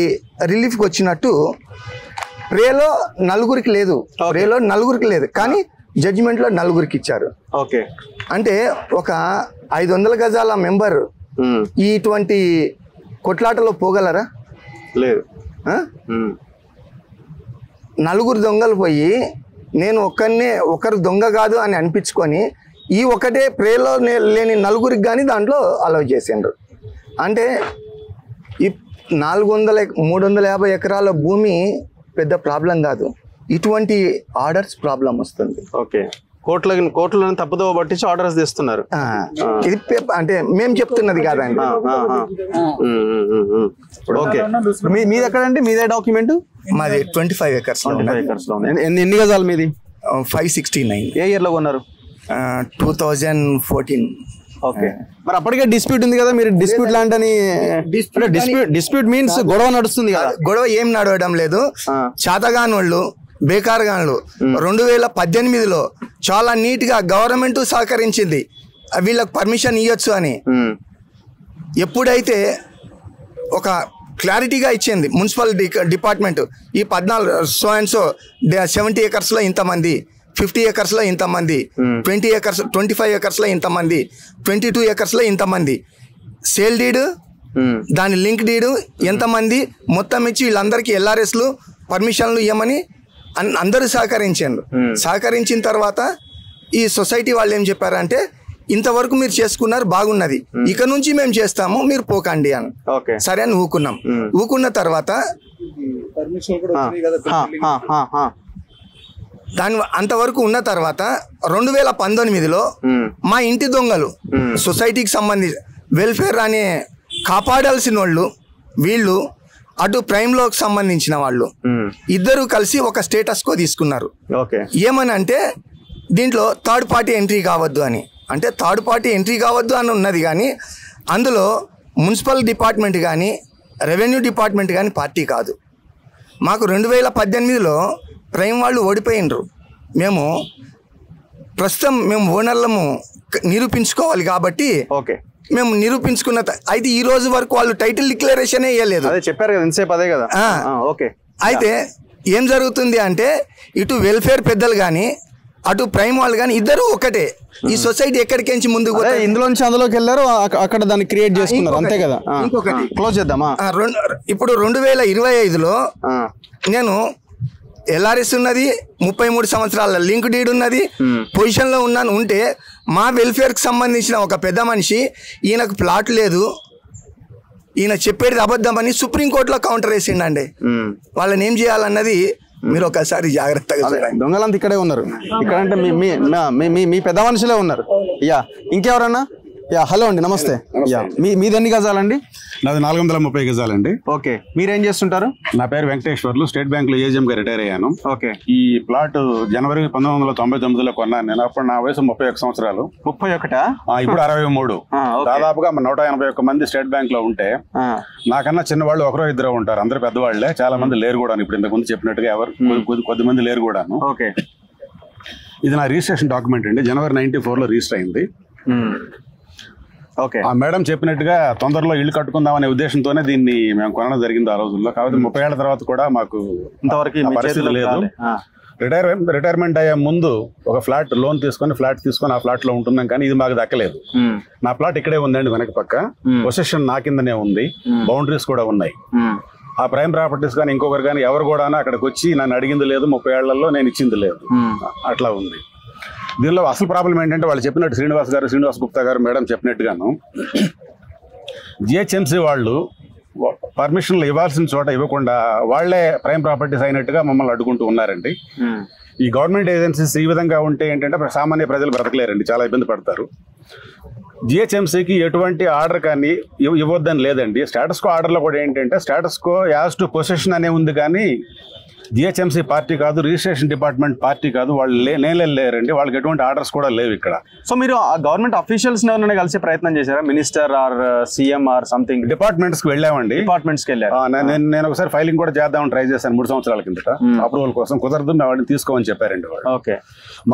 రిలీఫ్కి వచ్చినట్టు రేలో 4 లేదు, రేలో 4 లేదు, కానీ జడ్జిమెంట్లో 4 ఇచ్చారు. అంటే ఒక 500 గజాల మెంబర్ ఇటువంటి కొట్లాటలో పోగలరా? లేదు. 4 దొంగలు పోయి నేను ఒకరు దొంగ కాదు అని అనిపించుకొని ఈ ఒకటే ప్రేలో లేని 4 కానీ దాంట్లో అలౌ చేసిండ్రు. అంటే ఈ 350 ఎకరాల భూమి పెద్ద ప్రాబ్లం కాదు, ఇటువంటి ఆర్డర్స్ ప్రాబ్లం వస్తుంది. కోర్టులను తప్పుదోవ పట్టించి ఆర్డర్స్ తెస్తున్నారు. ఇది అంటే మేము చెప్తున్నది కాదండి. ఓకే, మీది ఎక్కడండి? మీదే డాక్యుమెంట్? మాది 25 acres లో. ఎన్ని గజాలు మీది? 569. ఏ ఇయర్ లో కొన్నారు? 2014. ఓకే, మరి అప్పటికే డిస్ప్యూట్ ఉంది కదా, మీరు డిస్ప్యూట్ ల్యాండ్ అని. డిస్ప్యూట్ మీన్స్ గొడవ నడుస్తుంది కదా. గొడవ ఏం నడవడం లేదు. చాతగానోళ్ళు, బేకార్గాన్లు 2018లో చాలా నీట్ గా గవర్నమెంట్ సహకరించింది వీళ్ళకి పర్మిషన్ ఇవ్వచ్చు అని. ఎప్పుడైతే ఒక క్లారిటీగా ఇచ్చింది మున్సిపల్ డిపార్ట్మెంట్, ఈ 14 సో అండ్ సో 70 acres లో ఇంతమంది, 50 acres లో ఇంతమంది, 25 acres లో ఇంతమంది, 22 acres లో ఇంతమంది, సేల్ డీడ్, దాని లింక్ డీడ్ ఎంతమంది మొత్తం ఇచ్చి వీళ్ళందరికీ LRSలు పర్మిషన్లు ఇవ్వమని అందరూ సహకరించారు. సహకరించిన తర్వాత ఈ సొసైటీ వాళ్ళు ఏం చెప్పారంటే, ఇంతవరకు మీరు చేసుకున్నారు బాగున్నది, ఇక నుంచి మేము చేస్తాము, మీరు పోకండి అని. సరే అని ఊకున్నాం. ఊకున్న తర్వాత దాని అంతవరకు ఉన్న తర్వాత 2019లో మా ఇంటి దొంగలు సొసైటీకి సంబంధించి వెల్ఫేర్ అనే కాపాడాల్సిన వాళ్ళు వీళ్ళు, అటు ప్రైమ్ లోకి సంబంధించిన వాళ్ళు ఇద్దరు కలిసి ఒక స్టేటస్ కో తీసుకున్నారు. ఏమని అంటే, దీంట్లో థర్డ్ పార్టీ ఎంట్రీ కావద్దు అని. అంటే థర్డ్ పార్టీ ఎంట్రీ కావద్దు అని ఉన్నది, కానీ అందులో మున్సిపల్ డిపార్ట్మెంట్ కానీ రెవెన్యూ డిపార్ట్మెంట్ కానీ పార్టీ కాదు. మాకు 2018లో ప్రైమ్ వాళ్ళు ఓడిపోయినరు. మేము ప్రస్తుతం ఓనర్లము నిరూపించుకోవాలి కాబట్టి మేము నిరూపించుకున్న. అయితే ఈ రోజు వరకు వాళ్ళు టైటిల్ డిక్లరేషన్ ఇవ్వలేదు. చెప్పారు కదా ఇంతసేపు, అదే కదా. అయితే ఏం జరుగుతుంది అంటే, ఇటు వెల్ఫేర్ పెద్దలు కానీ అటు ప్రైమ్ వాళ్ళు కానీ ఇద్దరు ఒకటే. ఈ సొసైటీ ఎక్కడికించి ముందుకు ఇందులోంచి అందులోకి వెళ్ళారు, అక్కడ దాన్ని క్రియేట్ చేసుకున్నారు, అంతే కదా. ఇంకొకటి క్లోజ్ చేద్దామా? ఇప్పుడు 2025లో నేను LRS ఉన్నది, 33 సంవత్సరాల లింక్ డీడ్ ఉన్నది, పొజిషన్లో ఉంటే మా వెల్ఫేర్కి సంబంధించిన ఒక పెద్ద మనిషి ఈయనకు ప్లాట్ లేదు, ఈయన చెప్పేది అబద్ధమని సుప్రీంకోర్టులో కౌంటర్ వేసిండండి. వాళ్ళని ఏం చేయాలన్నది మీరు ఒకసారి జాగ్రత్తగా. దొంగలంతా ఇక్కడే ఉన్నారు. ఇక్కడ అంటే మీ పెద్ద మనుషులే ఉన్నారు. యా, ఇంకెవరన్నా? యా, హలో అండి, నమస్తే. యా, మీది ఎన్ని గజాలండి? నాది 430 గజాలండి. ఓకే, మీరేం చేస్తుంటారు? నా పేరు వెంకటేశ్వర్లు, స్టేట్ బ్యాంక్ లో ఏజిఎం గా రిటైర్ అయ్యాను. ఓకే, ఈ ప్లాట్ జనవరి 1999లో కొన్నాను నేను. అప్పుడు నా వయసు 31 సంవత్సరాలు. 31? ఇప్పుడు 63. దాదాపుగా 181 మంది స్టేట్ బ్యాంక్ లో ఉంటే నాకన్నా చిన్న వాళ్ళు ఒకరో ఇద్దరు ఉంటారు, అందరు పెద్దవాళ్లే. చాలా మంది లేరు కూడా, ఇప్పుడు ఇంతకు ముందు చెప్పినట్టుగా ఎవరు కొద్దిమంది లేరు కూడాను. ఓకే, ఇది నా రిజిస్ట్రేషన్ డాక్యుమెంట్ అండి. జనవరి 94లో రిజిస్టర్ అయింది. ఓకే, ఆ మేడం చెప్పినట్టుగా తొందరలో ఇల్లు కట్టుకుందామనే ఉద్దేశంతోనే దీన్ని మేము కొనడం జరిగింది ఆ రోజుల్లో. కాబట్టి 30 ఏళ్ల తర్వాత కూడా మాకు ఇంతవరకు పరిస్థితి లేదు. రిటైర్మెంట్ అయ్యే ముందు ఒక లోన్ తీసుకొని ఫ్లాట్ ఆ ఫ్లాట్ లో ఉంటున్నాం, కానీ ఇది మాకు దక్కలేదు. నా ప్లాట్ ఇక్కడే ఉందండి, వెనక పక్క. పొసెషన్ నా కిందనే ఉంది, బౌండరీస్ కూడా ఉన్నాయి. ఆ ప్రైమ్ ప్రాపర్టీస్ కానీ ఇంకొకరు కానీ ఎవరు కూడా అక్కడికి వచ్చి నన్ను అడిగింది లేదు, 30 ఏళ్లలో నేను ఇచ్చింది లేదు, అట్లా ఉంది. దీనిలో అసలు ప్రాబ్లం ఏంటంటే, వాళ్ళు చెప్పినట్టు శ్రీనివాస్ గుప్తా గారు మేడం చెప్పినట్టుగాను GHMC వాళ్ళు పర్మిషన్లు ఇవ్వాల్సిన చోట ఇవ్వకుండా వాళ్లే ప్రైమ్ ప్రాపర్టీస్ అయినట్టుగా మమ్మల్ని అడ్డుకుంటూ ఉన్నారండి. ఈ గవర్నమెంట్ ఏజెన్సీస్ ఈ విధంగా ఉంటే ఏంటంటే సామాన్య ప్రజలు బ్రతకలేరండి, చాలా ఇబ్బంది పడతారు. GHMCకి ఎటువంటి ఆర్డర్ కానీ ఇవ్వద్దని లేదండి. స్టేటస్ కో ఆర్డర్లో కూడా ఏంటంటే status quo as to possession అనే ఉంది, కానీ GHMC పార్టీ కాదు, రిజిస్ట్రేషన్ డిపార్ట్మెంట్ పార్టీ కాదు, వాళ్ళు లేరండి. వాళ్ళకి ఎటువంటి ఆర్డర్స్ కూడా లేవు ఇక్కడ. సో మీరు గవర్నమెంట్ అఫీషియల్స్ ఎవరైనా కలిసే ప్రయత్నం చేశారా? Minister or CM or something? డిపార్ట్మెంట్స్కి వెళ్ళామండి. డిపార్ట్మెంట్స్కి వెళ్ళారు. నేను ఒకసారి ఫైలింగ్ కూడా చేద్దామని ట్రై చేశాను 3 సంవత్సరాల కిందట. అప్రూవల్ కోసం కుదరదు, వాడిని తీసుకోమని చెప్పారండి వాళ్ళు. ఓకే,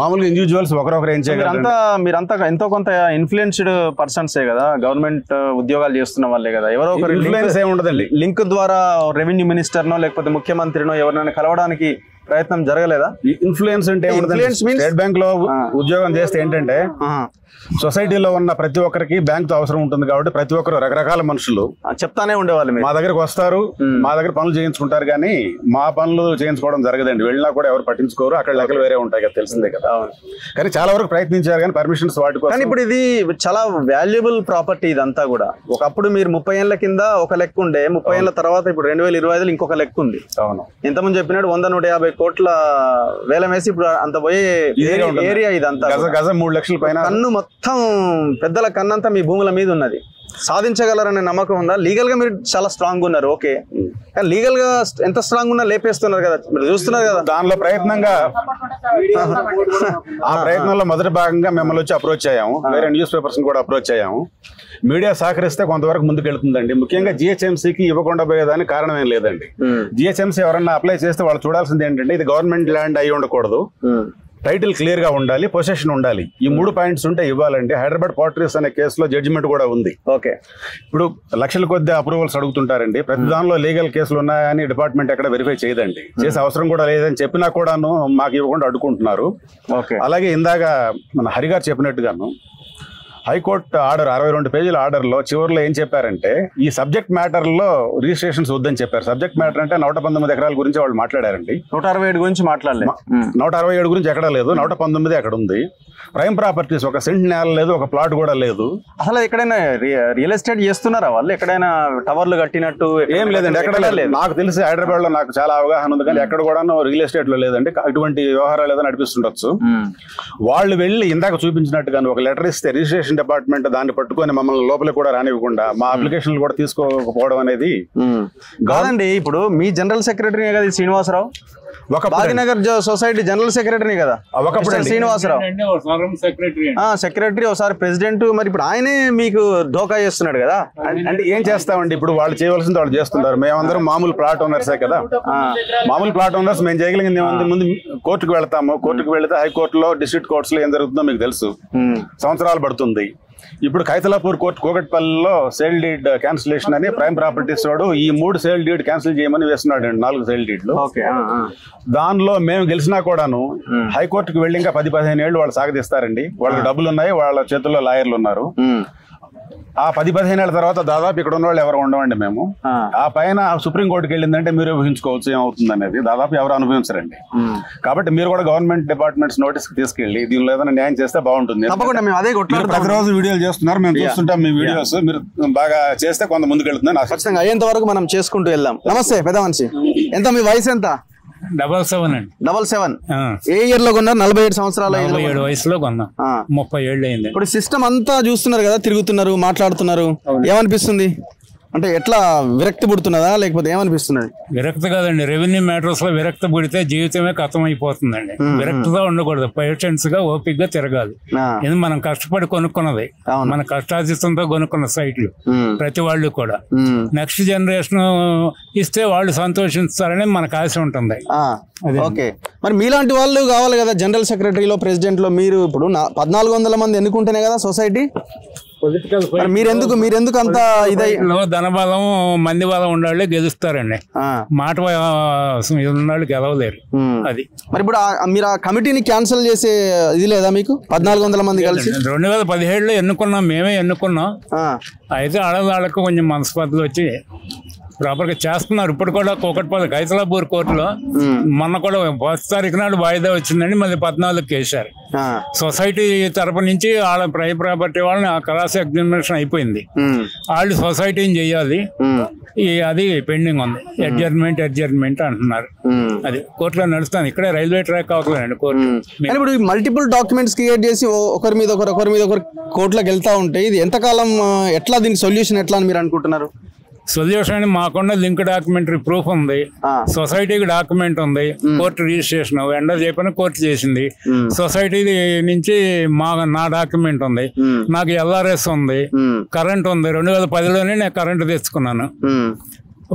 మామూలుగా ఇండివిజువల్స్ ఒకరొకరు ఏం చేయగలరు? మీరంతా ఎంతో కొంత ఇన్ఫ్లుయెన్స్డ్ పర్సన్సే కదా, గవర్నమెంట్ ఉద్యోగాలు చేస్తున్న వాళ్ళే కదా. ఎవరో ఒకరు ఇన్ఫ్లుయెన్స్ ఏమి ఉండదండి. లింక్ ద్వారా రెవెన్యూ మినిస్టర్నో లేకపోతే ముఖ్యమంత్రినో ఎవరినైనా కలవడానికి ప్రయత్నం జరగలేదా? ఇన్ఫ్లుయెన్స్ అంటే స్టేట్ బ్యాంక్ లో ఉద్యోగం చేస్తే ఏంటంటే సొసైటీలో ఉన్న ప్రతి ఒక్కరికి బ్యాంకుతో అవసరం ఉంటుంది కాబట్టి ప్రతి ఒక్కరు రకరకాల మనుషులు చెప్తానే ఉండేవాళ్ళు మా దగ్గరకు వస్తారు, మా దగ్గర పనులు చేయించుకుంటారు, కానీ మా పనులు చేయించుకోవడం జరగదండి. వెళ్ళినా కూడా ఎవరు పట్టించుకోరు, అక్కడ లెక్కలు వేరే ఉంటాయి కదా, తెలిసిందే కదా. కానీ చాలా వరకు ప్రయత్నించారు కానీ పర్మిషన్స్ వాటి కోసం. ఇప్పుడు ఇది చాలా వాల్యుబుల్ ప్రాపర్టీ ఇదంతా కూడా. ఒకప్పుడు మీరు 30 ఏళ్ల కింద ఒక లెక్క ఉండే, 30 ఏళ్ల తర్వాత ఇప్పుడు 2025 ఇంకొక లెక్క ఉంది. అవును, ఇంతకుముందు చెప్పినట్టు 100-150 కోట్ల వేలం వేసి ఇప్పుడు అంత పోయే ఏరియా ఇదంతా. గజం 3 లక్షల పైన. కన్ను మొత్తం పెద్దల కన్నంతా మీ భూముల మీద ఉన్నది. సాధించగలరనే నమ్మకం ఉందా? లీగల్ గా మీరు చాలా స్ట్రాంగ్ ఉన్నారు, ఓకే, కానీ లీగల్ గా ఎంత స్ట్రాంగ్ ఉన్నా లేపేస్తున్నారు కదా, మీరు చూస్తున్నారు కదా. దానిలో ప్రయత్నంగా ఆ ప్రయత్నంలో మొదటి భాగంగా మిమ్మల్ని వచ్చి అప్రోచ్ అయ్యాము, వేరే న్యూస్ పేపర్స్ కూడా అప్రోచ్ అయ్యాము. మీడియా సహకరిస్తే కొంతవరకు ముందుకెళ్తుందండి. ముఖ్యంగా జిహెచ్ఎంసీకి ఇవ్వకుండా పోయేదానికి కారణం ఏం లేదండి. జిహెచ్ఎంసీ ఎవరన్నా అప్లై చేస్తే వాళ్ళు చూడాల్సింది ఏంటంటే ఇది గవర్నమెంట్ ల్యాండ్ అయి ఉండకూడదు, టైటిల్ క్లియర్ గా ఉండాలి, పొసెషన్ ఉండాలి. ఈ 3 పాయింట్స్ ఉంటే ఇవ్వాలండి. హైదరాబాద్ పోర్టరీస్ అనే కేసులో జడ్జిమెంట్ కూడా ఉంది. ఓకే, ఇప్పుడు లక్షల కొద్ది అప్రూవల్స్ అడుగుతుంటారండి. ప్రతి దానిలో లీగల్ కేసులు ఉన్నాయని డిపార్ట్మెంట్ ఎక్కడ వెరిఫై చేయదండి. చేసే అవసరం కూడా లేదని చెప్పినా కూడాను మాకు ఇవ్వకుండా అడ్డుకుంటున్నారు. అలాగే ఇందాక మన హరిగారు చెప్పినట్టుగాను హైకోర్టు ఆర్డర్ 62 పేజీల ఆర్డర్లో చివరిలో ఏం చెప్పారంటే ఈ సబ్జెక్ట్ మ్యాటర్లో రిజిస్ట్రేషన్స్ వద్దని చెప్పారు. సబ్జెక్ట్ మ్యాటర్ అంటే 119 ఎకరాల గురించి వాళ్ళు మాట్లాడారండి. 167 గురించి మాట్లాడలేదు. 167 గురించి ఎక్కడ లేదు, 119 అక్కడ ఉంది. ప్రైమ్ ప్రాపర్టీస్ ఒక సెంట్ నేల లేదు, ఒక ప్లాట్ కూడా లేదు. అసలు ఎక్కడైనా రియల్ ఎస్టేట్ చేస్తున్నారా వాళ్ళు? ఎక్కడైనా టవర్లు కట్టినట్టు ఏం లేదండి, ఎక్కడ లేదు. నాకు తెలిసి హైదరాబాద్ లో నాకు చాలా అవగాహన ఉంది, కానీ ఎక్కడ కూడా రియల్ ఎస్టేట్ లో లేదండి. ఇటువంటి వ్యవహారాలు ఏదో నడిపిస్తుండొచ్చు. వాళ్ళు వెళ్ళి ఇందాక చూపించినట్టుగా ఒక లెటర్ ఇస్తే రిజిస్ట్రేషన్ డిపార్ట్మెంట్ దాన్ని పట్టుకొని మమ్మల్ని లోపలికి కూడా రానివ్వకుండా మా అప్లికేషన్లు కూడా తీసుకోకపోవడం అనేది కాదండి. ఇప్పుడు మీ జనరల్ సెక్రటరీ కదా శ్రీనివాసరావు, ఒక భాగ్యనగర్ సొసైటీ జనరల్ సెక్రటరీ కదా ఒకప్పుడు శ్రీనివాసరావు, సెక్రటరీ ఒకసారి ప్రెసిడెంట్. మరి ఇప్పుడు ఆయనే మీకు ధోకా చేస్తున్నాడు కదా. అంటే ఏం చేస్తామండి, ఇప్పుడు వాళ్ళు చేయవలసింది వాళ్ళు చేస్తుంటారు. మేమందరం మామూలు ప్లాట్ ఓనర్సే కదా. మామూలు ప్లాట్ ఓనర్స్ మేము చేయగలిగింది ముందు కోర్టుకు వెళ్తాము. కోర్టుకు వెళితే హైకోర్టులో డిస్ట్రిక్ట్ కోర్ట్స్ లో ఏం జరుగుతుందో మీకు తెలుసు, సంవత్సరాలు పడుతుంది. ఇప్పుడు ఖైతలాపూర్ కోర్టు కోకట్పల్లిలో సేల్ డీడ్ క్యాన్సిలేషన్ అని ప్రైమ్ ప్రాపర్టీస్ వాడు ఈ 3 సేల్ డీడ్ క్యాన్సిల్ చేయమని వేస్తున్నాడు అండి, 4 సేల్ డీడ్లు. దానిలో మేము గెలిచినా కూడాను హైకోర్టుకు వెళ్ళి ఇంకా 10-15 ఏళ్ళు వాళ్ళు సాగదీస్తారండి. వాళ్ళకి డబ్బులు ఉన్నాయి, వాళ్ళ చేతుల్లో లాయర్లు ఉన్నారు. ఆ 10-15 ఏళ్ల తర్వాత దాదాపు ఇక్కడ ఉన్న వాళ్ళు ఎవరు ఉండవండి. మేము ఆ పైన సుప్రీంకోర్టుకి వెళ్ళిందంటే మీరు ఊహించుకోవచ్చు ఏమవుతుంది అనేది. దాదాపు ఎవరు అనుభవించరండి. కాబట్టి మీరు కూడా గవర్నమెంట్ డిపార్ట్మెంట్స్ నోటీస్ కి తీసుకెళ్లి దీనిలో ఏదైనా న్యాయం చేస్తే బాగుంటుంది. ప్రతిరోజు వీడియోలు చేస్తున్నారు, మేము చూస్తుంటాం మీ వీడియోస్. మీరు బాగా చేస్తే కొంత ముందుకు వెళ్తుంది. ఖచ్చితంగా అయ్యేంత వరకు మనం చేసుకుంటూ వెళ్దాం. నమస్తే పెద్ద మనిషి, ఎంత మీ వయసు ఎంత? 77 అండి. 77. ఏ ఇయర్ లో కొన్నారు? 47 సంవత్సరాలు. 47 వయసులో కొన్నా, 30 ఏళ్ళు అయింది. ఇప్పుడు సిస్టమ్ అంతా చూస్తున్నారు కదా, తిరుగుతున్నారు, మాట్లాడుతున్నారు, ఏమనిపిస్తుంది? అంటే ఎట్లా విరక్తి పుడుతున్నదా లేకపోతే ఏమనిపిస్తున్నది? విరక్తి కాదండి, రెవెన్యూ మ్యాటర్స్ లో విరక్తి పుడితే జీవితమే కథం అయిపోతుందండి. విరక్తిగా ఉండకూడదు, పేషెన్స్ గా ఓపిక గా తిరగాలి. ఇది మనం కష్టపడి కొనుక్కున్నది, మన కష్టార్జితంతో కొనుక్కున్న సైట్లు ప్రతి వాళ్ళు కూడా. నెక్స్ట్ జనరేషన్ ఇస్తే వాళ్ళు సంతోషిస్తారని మనకు ఆశ ఉంటుంది. ఓకే, మరి మీలాంటి వాళ్ళు కావాలి కదా జనరల్ సెక్రటరీలో, ప్రెసిడెంట్ లో. మీరు ఇప్పుడు 1400 మంది ఎన్నుకుంటేనే కదా సొసైటీ. మీరెందుకు అంత ఇదై? ధనబలం మంది బలం ఉండాలి గెలుస్తారండి, మాట ఉన్నాళ్ళు గెలవలేరు. అది మరి ఇప్పుడు మీరు ఆ కమిటీని క్యాన్సిల్ చేసే ఇది లేదా మీకు? 1400 మంది కలిసి 2017లో ఎన్నుకున్నాం, మేమే ఎన్నుకున్నాం. అయితే ఆడవాళ్ళకు కొంచెం మనస్పర్ధలు వచ్చి ప్రాపర్గా చేస్తున్నారు. ఇప్పుడు కూడా కూకట్పల్లి ఖైతలాపూర్ కోర్టులో మొన్న కూడా 1 తారీఖు నాడు వాయిదా వచ్చిందండి, మళ్ళీ 14కి వేశారు. సొసైటీ తరపు నుంచి వాళ్ళ ప్రైమ్ ప్రాపర్టీ వాళ్ళని క్రాస్ ఎగ్జామినేషన్ అయిపోయింది, వాళ్ళు సొసైటీని చెయ్యాలి. అది పెండింగ్ ఉంది. అడ్జర్న్మెంట్ అంటున్నారు. అది కోర్టులో నడుస్తాను. ఇక్కడే రైల్వే ట్రాక్ అవుతుందండి కోర్టు. ఇప్పుడు మల్టిపుల్ డాక్యుమెంట్స్ క్రియేట్ చేసి ఒకరి మీద ఒకరు కోర్టులోకి వెళ్తా ఉంటే ఇది ఎంతకాలం, ఎట్లా దీనికి సొల్యూషన్ ఎట్లా అని మీరు అనుకుంటున్నారు? సొల్యూషన్ మాకుండా లింక్ డాక్యుమెంటరీ ప్రూఫ్ ఉంది, సొసైటీకి డాక్యుమెంట్ ఉంది, కోర్టు రిజిస్ట్రేషన్ ఎండర్ చెప్పిన కోర్టు చేసింది. సొసైటీ నుంచి నా డాక్యుమెంట్ ఉంది, నాకు LRS ఉంది, కరెంట్ ఉంది. 2010లోనే నేను కరెంట్ తెచ్చుకున్నాను,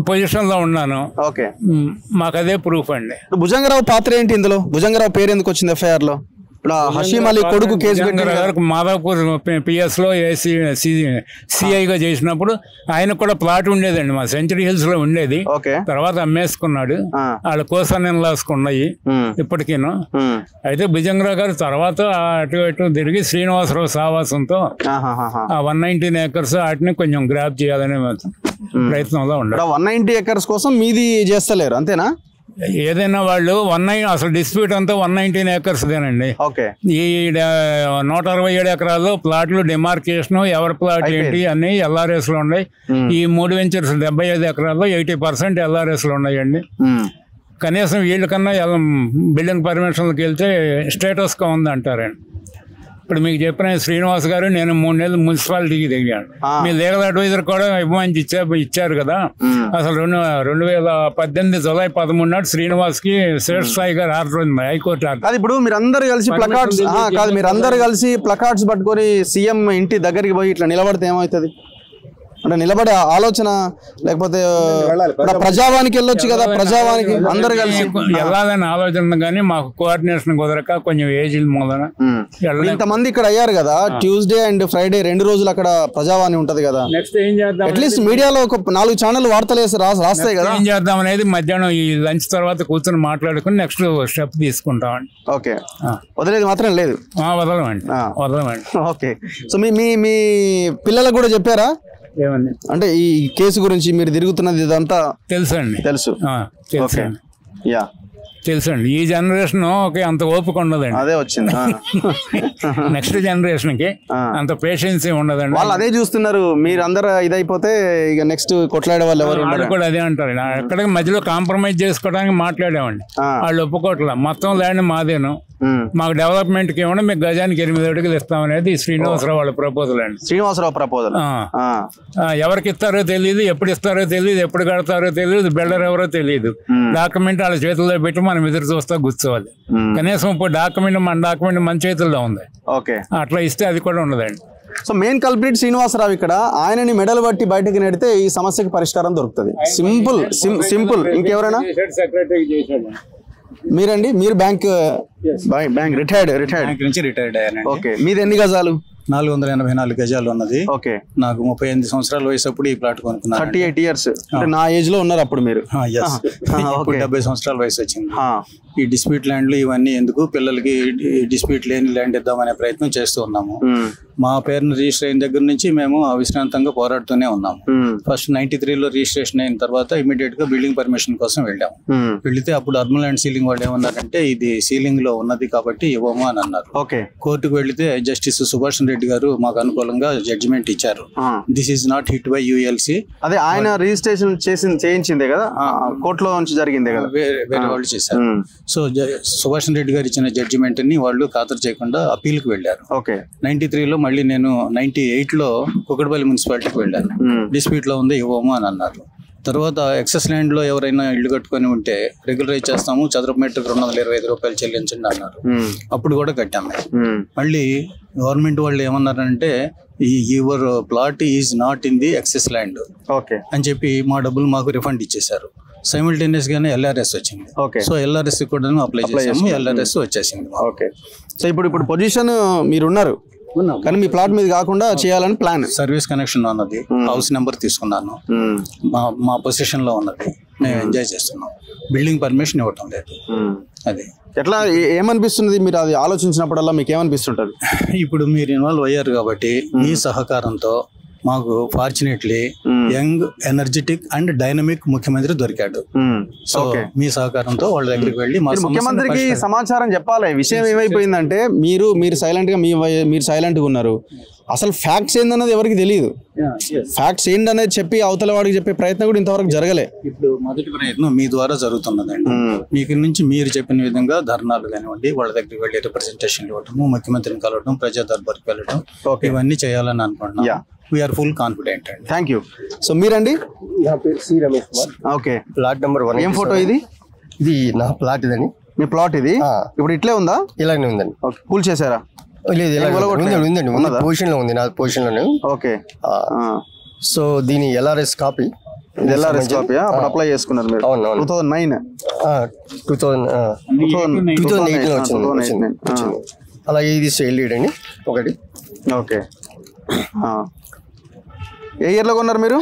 పొజిషన్ లో ఉన్నాను. ఓకే, మాకు అదే ప్రూఫ్ అండి. భుజంగరావు పాత్ర ఏంటి ఇందులో? భుజంగరావు పేరు ఎందుకు వచ్చింది FIR లో? ఇప్పుడు హషీం అలీ కొడుకు కేసు పెట్టి మాదాపూర్ పిఎస్ లో సిఐగా చేసినప్పుడు ఆయనకు కూడా ప్లాట్ ఉండేదండి, మా సెంచరీ హిల్స్ లో ఉండేది. తర్వాత అమ్మేసుకున్నాడు. వాళ్ళ కోసం ఉన్నాయి ఇప్పటికీను. అయితే భుజంగరావు గారు తర్వాత అటు ఇటు తిరిగి శ్రీనివాసరావు సావాసంతో ఆ 119 acres వాటిని కొంచెం గ్రాప్ చేయాలనే ప్రయత్నంలో ఉన్నారు. 190 acres కోసం మీది చేస్తలేరు అంతేనా? ఏదైనా వాళ్ళు అసలు డిస్ప్యూట్ అంతా 119 acres దేనండి. ఈ 167 ఎకరాల్లో ప్లాట్లు డిమార్కేషన్ ఎవరి ప్లాట్ ఏంటి అన్ని LRS లో ఉన్నాయి. ఈ 3 వెంచర్స్ 75 ఎకరాల్లో 80% LRS లో ఉన్నాయండి. కనీసం వీళ్ళకన్నా బిల్డింగ్ పర్మిషన్కి వెళ్తే స్టేటస్ గా ఉంది అంటారండి. ఇప్పుడు మీకు చెప్పిన శ్రీనివాస్ గారు నేను 3 నెలలు మున్సిపాలిటీకి దిగాను. మీ లీగల్ అడ్వైజర్ కూడా ఇవ్వమని ఇచ్చారు కదా. అసలు 2018 జూలై 13 నాడు శ్రీనివాస్ కి శేష్ సాయి గారు ఆర్డర్ ఉంది, హైకోర్టు ఆర్డర్. అది ఇప్పుడు మీరందరూ కలిసి ప్లకార్డ్స్ కాదు, మీరందరూ కలిసి ప్లకార్డ్స్ పట్టుకొని సీఎం ఇంటి దగ్గరికి పోయి ఇట్లా నిలబడితే ఏమవుతుంది అంటే నిలబడే ఆలోచన లేకపోతే ప్రజావానికి వెళ్ళొచ్చు కదా? ప్రజావానికి అందరు కలిసి వెళ్ళాలని ఆలోచన కానీ మాకు కోఆర్డినేషన్ కుదరక కొంచెం ఏజ్ మూలన ఇంతమంది ఇక్కడ అయ్యారు కదా. ట్యూస్డే అండ్ ఫ్రైడే 2 రోజులు అక్కడ ప్రజావాణి ఉంటది కదా. నెక్స్ట్ ఏం చేద్దాం, అట్లీస్ట్ మీడియాలో ఒక 4 ఛానల్ వార్తలు రాస్తాయి కదా. ఏం చేద్దాం అనేది మధ్యాహ్నం ఈ లంచ్ తర్వాత కూర్చొని మాట్లాడుకుని నెక్స్ట్ స్టెప్ తీసుకుంటామండి. ఓకే, వదిలేదు మాత్రం లేదు. వదలమండి. ఓకే, సో మీ పిల్లలకు కూడా చెప్పారా ఏమని అంటే ఈ కేసు గురించి? మీరు తిరుగుతున్నది ఇదంతా తెలుసండి. తెలుసండి. ఈ జనరేషన్ అంత ఓపిక ఉండదండి. అదే వచ్చింది. నెక్స్ట్ జనరేషన్ కి అంత పేషెన్సీ ఉండదండి. వాళ్ళు అదే చూస్తున్నారు. మీరు అందరు ఇదైపోతే ఇక నెక్స్ట్ కొట్లాడే వాళ్ళు ఎవరు కూడా అదే అంటారు. ఎక్కడికి మధ్యలో కాంప్రమైజ్ చేసుకోవడానికి మాట్లాడామండి, వాళ్ళు ఒప్పుకోవట్లా. మొత్తం ల్యాండ్ మాదేను, మాకు డెవలప్మెంట్ కి ఇవ్వండి, మీకు గజానికి 8 అడుగులు ఇస్తామనేది శ్రీనివాసరావు వాళ్ళ ప్రపోజల్ అండి. శ్రీనివాసరావు ప్రపోజల్ ఎవరికి ఇస్తారో తెలియదు, ఎప్పుడు ఇస్తారో తెలియదు, ఎప్పుడు కడతారో తెలియదు, బిల్డర్ ఎవరో తెలియదు. డాక్యుమెంట్ వాళ్ళ చేతుల్లో పెట్టి మనం ఎదురు చూస్తా కూర్చోవాలి. కనీసం ఇప్పుడు మన డాక్యుమెంట్ మన చేతుల్లో ఉంది. అట్లా ఇస్తే అది కూడా ఉండదండి. సో మెయిన్ కల్ప్రిట్ శ్రీనివాసరావు ఇక్కడ. ఆయనని మెడల్ బట్టి బయటకు నెడితే ఈ సమస్యకి పరిష్కారం దొరుకుతుంది. సింపుల్. ఇంకెవరైనా? మీరండి, మీరు బ్యాంక్ రిటైర్డ్ నుంచి రిటైర్డ్ అయ్యాను. ఓకే, మీది ఎన్ని గజాలు? 484 గజాలు ఉన్నది. ఓకే, నాకు 38 సంవత్సరాల వయసు అప్పుడు ఈ ప్లాట్ కొనుక్కున్నాను. 38 years అంటే నా ఏజ్ లో ఉన్నారు అప్పుడు మీరు. 70 సంవత్సరాల వయసు వచ్చింది. ఈ డిస్ప్యూట్ ల్యాండ్లు ఇవన్నీ ఎందుకు, పిల్లలకి డిస్ప్యూట్ లేని ల్యాండ్ ఇద్దామనే ప్రయత్నం చేస్తూ ఉన్నాము. మా పేరును రిజిస్టర్ అయిన దగ్గర నుంచి మేము అవిశ్రాంతంగా పోరాడుతూనే ఉన్నాము. ఫస్ట్ 93లో రిజిస్ట్రేషన్ అయిన తర్వాత ఇమీడియట్ గా బిల్డింగ్ పర్మిషన్ కోసం వెళ్ళాము. వెళితే అప్పుడు అర్బన్ ల్యాండ్ సీలింగ్ వాళ్ళు ఏమన్నారంటే ఇది సీలింగ్ లో ఉన్నది కాబట్టి ఇవ్వము అని అన్నారు. కోర్టుకు వెళితే జస్టిస్ సుభాష్ రెడ్డి గారు మాకు అనుకూలంగా జడ్జిమెంట్ ఇచ్చారు. This is not hit by ULC. అదే ఆయన రిజిస్ట్రేషన్ చేయించిందే కదా, కోర్టులో నుంచి జరిగిందే కదా, వేరే వాళ్ళు చేశారు. సో సుభాష్ రెడ్డి గారు ఇచ్చిన జడ్జిమెంట్ ని వాళ్ళు ఖాతరు చేయకుండా అప్పీల్ కి వెళ్ళారు. 93లో మళ్ళీ నేను 98లో కుకట్పల్లి మున్సిపాలిటీకి వెళ్ళాను. డిస్ప్యూట్ లో ఉంది ఇవ్వము అని అన్నారు. తర్వాత ఎక్సెస్ ల్యాండ్ లో ఎవరైనా ఇల్లు కట్టుకొని ఉంటే రెగ్యులరైజ్ చేస్తాము, చదరపు మీటర్ 225 రూపాయలు చెల్లించండి అన్నారు. అప్పుడు కూడా కట్టాము. మళ్ళీ గవర్నమెంట్ వాళ్ళు ఏమన్నారంటే your plot is not in the excess land అని చెప్పి మా డబ్బులు మాకు రిఫండ్ ఇచ్చేసారు. సైమల్టేనియస్ గానే LRS వచ్చింది. సో LRS కూడా అప్లై చేసాము, LRS వచ్చేసింది. ఓకే, సో ఇప్పుడు పొజిషన్ మీరున్నారు కానీ మీ ప్లాట్ మీద కాకుండా చేయాలని ప్లాన్. సర్వీస్ కనెక్షన్ ఉన్నది, హౌస్ నెంబర్ తీసుకున్నాను, మా పొజిషన్ లో ఉన్నది, మేము ఎంజాయ్ చేస్తున్నాం. బిల్డింగ్ పర్మిషన్ ఇవ్వటం లేదు. అది ఎట్లా ఏమనిపిస్తుంది మీరు అది ఆలోచించినప్పుడల్లా మీకు ఏమనిపిస్తుంటది? ఇప్పుడు మీరు ఇన్వాల్వ్ అయ్యారు కాబట్టి మీ సహకారంతో మాకు fortunately young, energetic and dynamic ముఖ్యమంత్రి దొరికాడు. సో మీ సహకారంతో వాళ్ళ దగ్గరికి వెళ్ళి ముఖ్యమంత్రికి సమాచారం చెప్పాలి. విషయం ఏమైపోయిందంటే మీరు సైలెంట్ గా మీరు సైలెంట్ గా ఉన్నారు. అసలు ఫ్యాక్ట్స్ ఏందన్నది ఎవరికి తెలియదు. ఫ్యాక్ట్స్ ఏంటనేది చెప్పి అవతల వాడికి చెప్పే ప్రయత్నం కూడా ఇంతవరకు జరగలే. ఇప్పుడు మొదటి ప్రయత్నం మీ ద్వారా జరుగుతున్నదండి. మీకు నుంచి మీరు చెప్పిన విధంగా ధర్నాలు కానివ్వండి, వాళ్ళ దగ్గరికి వెళ్ళి రిప్రజెంటేషన్ ఇవ్వటము, ముఖ్యమంత్రిని కలవటం, ప్రజా దర్బార్కి వెళ్ళటం, ఇవన్నీ చేయాలని అనుకుంటున్నాం. వీఆర్ ఫుల్ కాన్ఫిడెంట్ అండి. Thank you. సో మీరండి? నా పేరు C Ramesh Kumar. Okay, plot number 1. ఏం ఫోటో ఇది? ఇది నా ప్లాట్. ఇదని మీ ప్లాట్ ఇది? ఇప్పుడు ఇట్లే ఉందా? ఇలానే ఉందండి. కూల్ చేశారా? లేదు, ఉందండి, పొజిషన్ లో ఉంది, నా పొజిషన్ లోనే. ఓకే, సో దీని LRS కాపీ. LRS కాపీ అప్పుడు అప్లై చేసుకున్నారు మీరు? 2009 2008 లో వచ్చింది. అలాగే ఇది సేల్ లీడ్ అండి ఒకటి. ఓకే. ఏ ఇయర్లో కొన్నారు మీరు?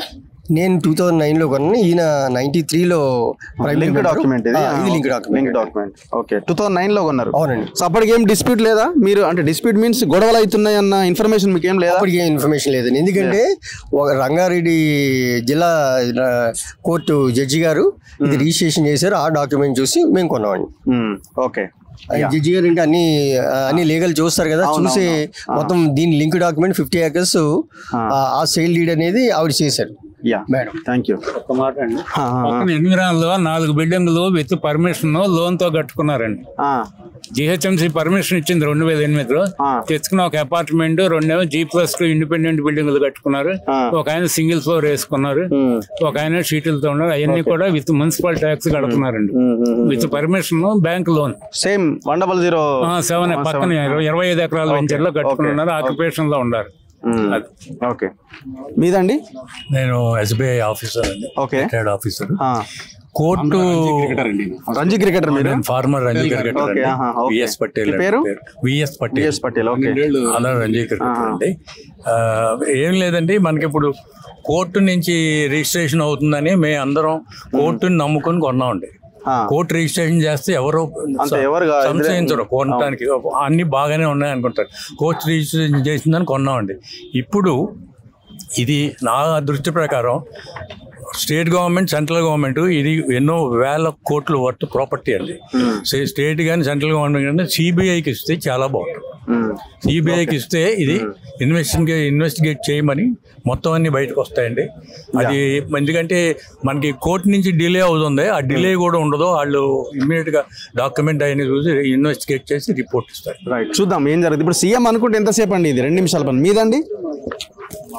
నేను 2009లో కొన్నాను, ఈయన 93లో. లింక్ డాక్యుమెంట్ ఇది లింక్ డాక్యుమెంట్. ఓకే, 2009లో కొన్నారు. అవునండి. సో అప్పటికి ఏం డిస్ప్యూట్ లేదా? మీరు అంటే డిస్ప్యూట్ మీన్స్ గొడవలు అవుతున్నాయి అన్న ఇన్ఫర్మేషన్ మీకు ఏం లేదా? అప్పటికి ఏం ఇన్ఫర్మేషన్ లేదండి, ఎందుకంటే ఒక రంగారెడ్డి జిల్లా కోర్టు జడ్జి గారు ఇది రిజిస్ట్రేషన్ చేశారు, ఆ డాక్యుమెంట్ చూసి మేము కొన్నామండి. ఓకే. జడ్జి గారు ఇంకా అన్ని లీగల్ చూస్తారు కదా, చూసి మొత్తం దీని లింక్ డాక్యుమెంట్ 50 acres ఆ సేల్ డీడ్ అనేది ఆవిడ చేశారు. Madam thank you. ఒక మాట అండి, ఎన్విరాన్లో 4 బిల్డింగ్లు విత్ పర్మిషన్ లోన్తో కట్టుకున్నారండి. జిహెచ్ఎంసీ పర్మిషన్ ఇచ్చింది 2008లో. తెచ్చుకున్న ఒక అపార్ట్మెంట్, 2 G+2 ఇండిపెండెంట్ బిల్డింగ్లు కట్టుకున్నారు. ఒక ఆయన సింగిల్ ఫ్లోర్ వేసుకున్నారు, ఒక ఆయన షీట్లతో ఉన్నారు. అవన్నీ కూడా విత్ మున్సిపల్ ట్యాక్స్ కడుతున్నారండి, with permission, bank loan. Same 10007 పక్కన 25 ఎకరాల వెంచర్ లో కట్టుకున్నారు, ఆక్యుపేషన్ లో ఉన్నారు. ఓకే. మీదండి? నేను SBI ఆఫీసర్ అండి. Okay. Retired officer. Court Ranji cricketer మీరు? ఫార్మర్ రంజీ క్రికెటర్ అండి. విఎస్ పటేల్ పేరు? విఎస్ పటేల్. అలా రంజీ క్రికెటర్ అండి. ఏం లేదండి, మనకి ఇప్పుడు కోర్టు నుంచి రిజిస్ట్రేషన్ అవుతుందని మేము అందరం కోర్టుని నమ్ముకొని కొన్నామండి. కోర్టు రిజిస్ట్రేషన్ చేస్తే ఎవరు సంశయించరు, కొనడానికి అన్ని బాగానే ఉన్నాయి అనుకుంటారు. కోర్టు రిజిస్ట్రేషన్ చేసిందని కొన్నామండి. ఇప్పుడు ఇది నా దృష్టి ప్రకారం స్టేట్ గవర్నమెంట్, సెంట్రల్ గవర్నమెంట్ ఇది ఎన్నో వేల కోట్ల వర్త్ ప్రాపర్టీ అండి. స్టేట్ కానీ సెంట్రల్ గవర్నమెంట్ కానీ సిబిఐకి ఇస్తే చాలా బాగుంటుంది. సిబిఐకి ఇస్తే ఇది ఇన్వెస్టిగేట్ చేయమని మొత్తం అన్ని బయటకు వస్తాయండి. అది ఎందుకంటే మనకి కోర్టు నుంచి డిలే అవుతుంది, ఆ డిలే కూడా ఉండదు. వాళ్ళు ఇమ్మీడియట్ గా డాక్యుమెంట్ అయిన చూసి ఇన్వెస్టిగేట్ చేసి రిపోర్ట్ ఇస్తారు. రైట్, చూద్దాం ఏం జరుగుతుంది. ఇప్పుడు సీఎం అనుకుంటే ఎంతసేపు అండి? ఇది 2 నిమిషాల పని. మీదండి?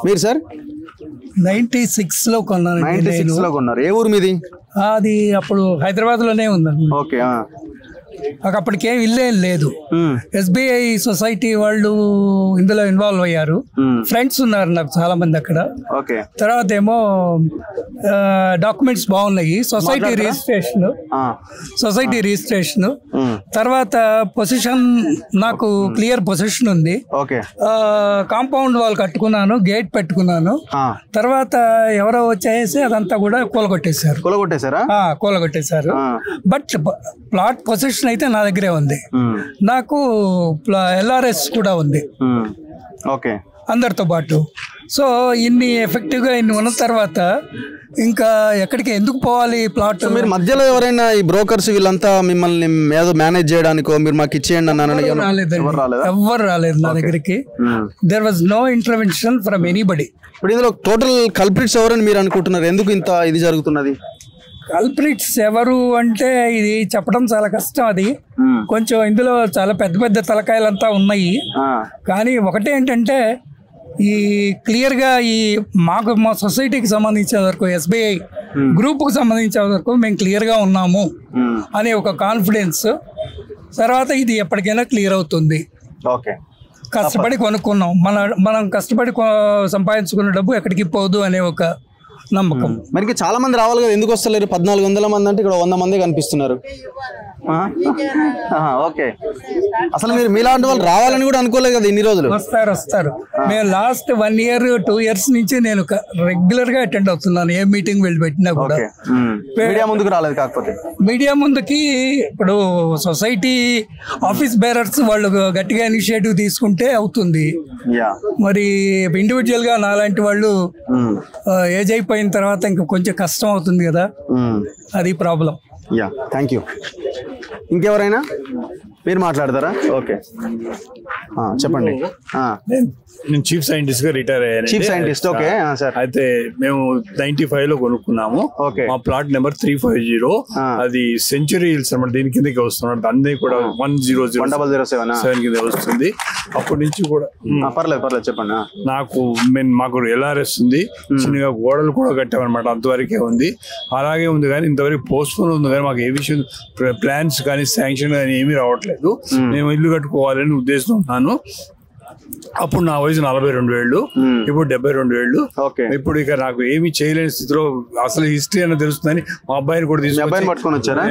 మీరు సార్? 96లో కొన్నాను. 96లో కొన్నారు. ఏ ఊరు మీది? అది అప్పుడు హైదరాబాద్ లోనే ఉందండి. ఓకే. నాకు అప్పటికేం ఇల్లే లేదు. SBI సొసైటీ వాళ్ళు ఇందులో ఇన్వాల్వ్ అయ్యారు. ఫ్రెండ్స్ ఉన్నారు నాకు చాలా మంది అక్కడ. తర్వాత ఏమో డాక్యుమెంట్స్ బాగున్నాయి, సొసైటీ రిజిస్ట్రేషన్. తర్వాత పొజిషన్ నాకు క్లియర్ పొజిషన్ ఉంది. కాంపౌండ్ వాల్ కట్టుకున్నాను, గేట్ పెట్టుకున్నాను. తర్వాత ఎవరో వచ్చేసి అదంతా కూడా కూలగొట్టేశారు. బట్ ప్లాట్ పొజిషన్ అయితే నా దగ్గరే ఉంది. నాకు LRS కూడా ఉంది అందరితో పాటు. సో ఇన్ని ఎఫెక్టివ్ గా ఇన్ని ఉన్న తర్వాత ఇంకా ఎక్కడికి ఎందుకు పోవాలి ప్లాట్? మీరు మధ్యలో ఎవరైనా ఈ బ్రోకర్స్ వీళ్ళంతా మిమ్మల్ని ఏదో మేనేజ్ చేయడానికో మీరు మాకు ఇచ్చేయండి అన్నాను? ఎవరు రాలేదు నా దగ్గరికి. There was no intervention from anybody. ఇప్పుడు ఇందులో టోటల్ కల్ప్రిట్స్ ఎవరని మీరు అనుకుంటున్నారు? ఎందుకు ఇంత ఇది జరుగుతున్నది? కల్ప్రిట్స్ ఎవరు అంటే ఇది చెప్పడం చాలా కష్టం. అది కొంచెం ఇందులో చాలా పెద్ద పెద్ద తలకాయలంతా ఉన్నాయి. కానీ ఒకటే ఏంటంటే ఈ క్లియర్గా ఈ మా సొసైటీకి సంబంధించిన వరకు, SBI గ్రూప్కి సంబంధించిన వరకు మేము క్లియర్గా ఉన్నాము అనే ఒక కాన్ఫిడెన్స్. తర్వాత ఇది ఎప్పటికైనా క్లియర్ అవుతుంది. కష్టపడి కొనుక్కున్నాం, మనం కష్టపడి సంపాదించుకున్న డబ్బు ఎక్కడికి పోదు అనే ఒక నమ్మకం. మనకి చాలా మంది రావాలి కదా, ఎందుకు వస్తలేరు? 1400 మంది అంటే ఇక్కడ 100 మంది కనిపిస్తున్నారు. ఓకే, అసలు మీరు మీలాంటి వాళ్ళు రావాలని కూడా అనుకోలేదు కదా ఇన్ని రోజులు? వస్తారు. నేను లాస్ట్ 1 year 2 years నుంచి నేను రెగ్యులర్ గా అటెండ్ అవుతున్నాను. ఏ మీటింగ్ వెళ్ళి పెట్టినా కూడా. మీడియా ముందుకు రాలేదు. కాకపోతే మీడియా ముందుకి ఇప్పుడు సొసైటీ ఆఫీస్ బేరర్స్ వాళ్ళు గట్టిగా ఇనిషియేటివ్ తీసుకుంటే అవుతుంది. మరి ఇండివిజువల్ గా నాలాంటి వాళ్ళు ఏజ్ అయిపోయిన తర్వాత ఇంకా కొంచెం కష్టం అవుతుంది కదా, అది ప్రాబ్లం. Thank you. ఇంకెవరైనా మీరు మాట్లాడతారా? ఓకే, చెప్పండి. నేను చీఫ్ సైంటిస్ట్ గా రిటైర్ అయ్యాను. Chief scientist, okay sir. అయితే మేము 95 లో కొనుక్కున్నాము. మా ప్లాట్ నెంబర్ 350. అది సెంచురీ హిల్స్ అన్నమాట. దీని కిందకి వస్తున్నాడు, అన్ని కూడా 10007 కింద వస్తుంది. అప్పటి నుంచి కూడా పర్లేదు చెప్పండి. మాకు LRS ఉంది, చిన్నగా గోడలు కూడా కట్టామన్నమాట. అంతవరకే ఉంది, అలాగే ఉంది. కానీ ఇంతవరకు పోస్ట్పోన్ ఉంది. కానీ మాకు ఏ విషయం ప్లాన్స్ కానీ శాంక్షన్ కానీ ఏమీ రావట్లేదు. మేము ఇల్లు కట్టుకోవాలని ఉద్దేశం ఉన్నాను. అప్పుడు నా వయసు 42 ఏళ్ళు, ఇప్పుడు 72 ఏళ్ళు. ఇప్పుడు ఇక నాకు ఏమి చేయలేని స్థితిలో అసలు హిస్టరీ అని తెలుస్తుందని మా అబ్బాయిని కూడా పట్టుకొని వచ్చారా?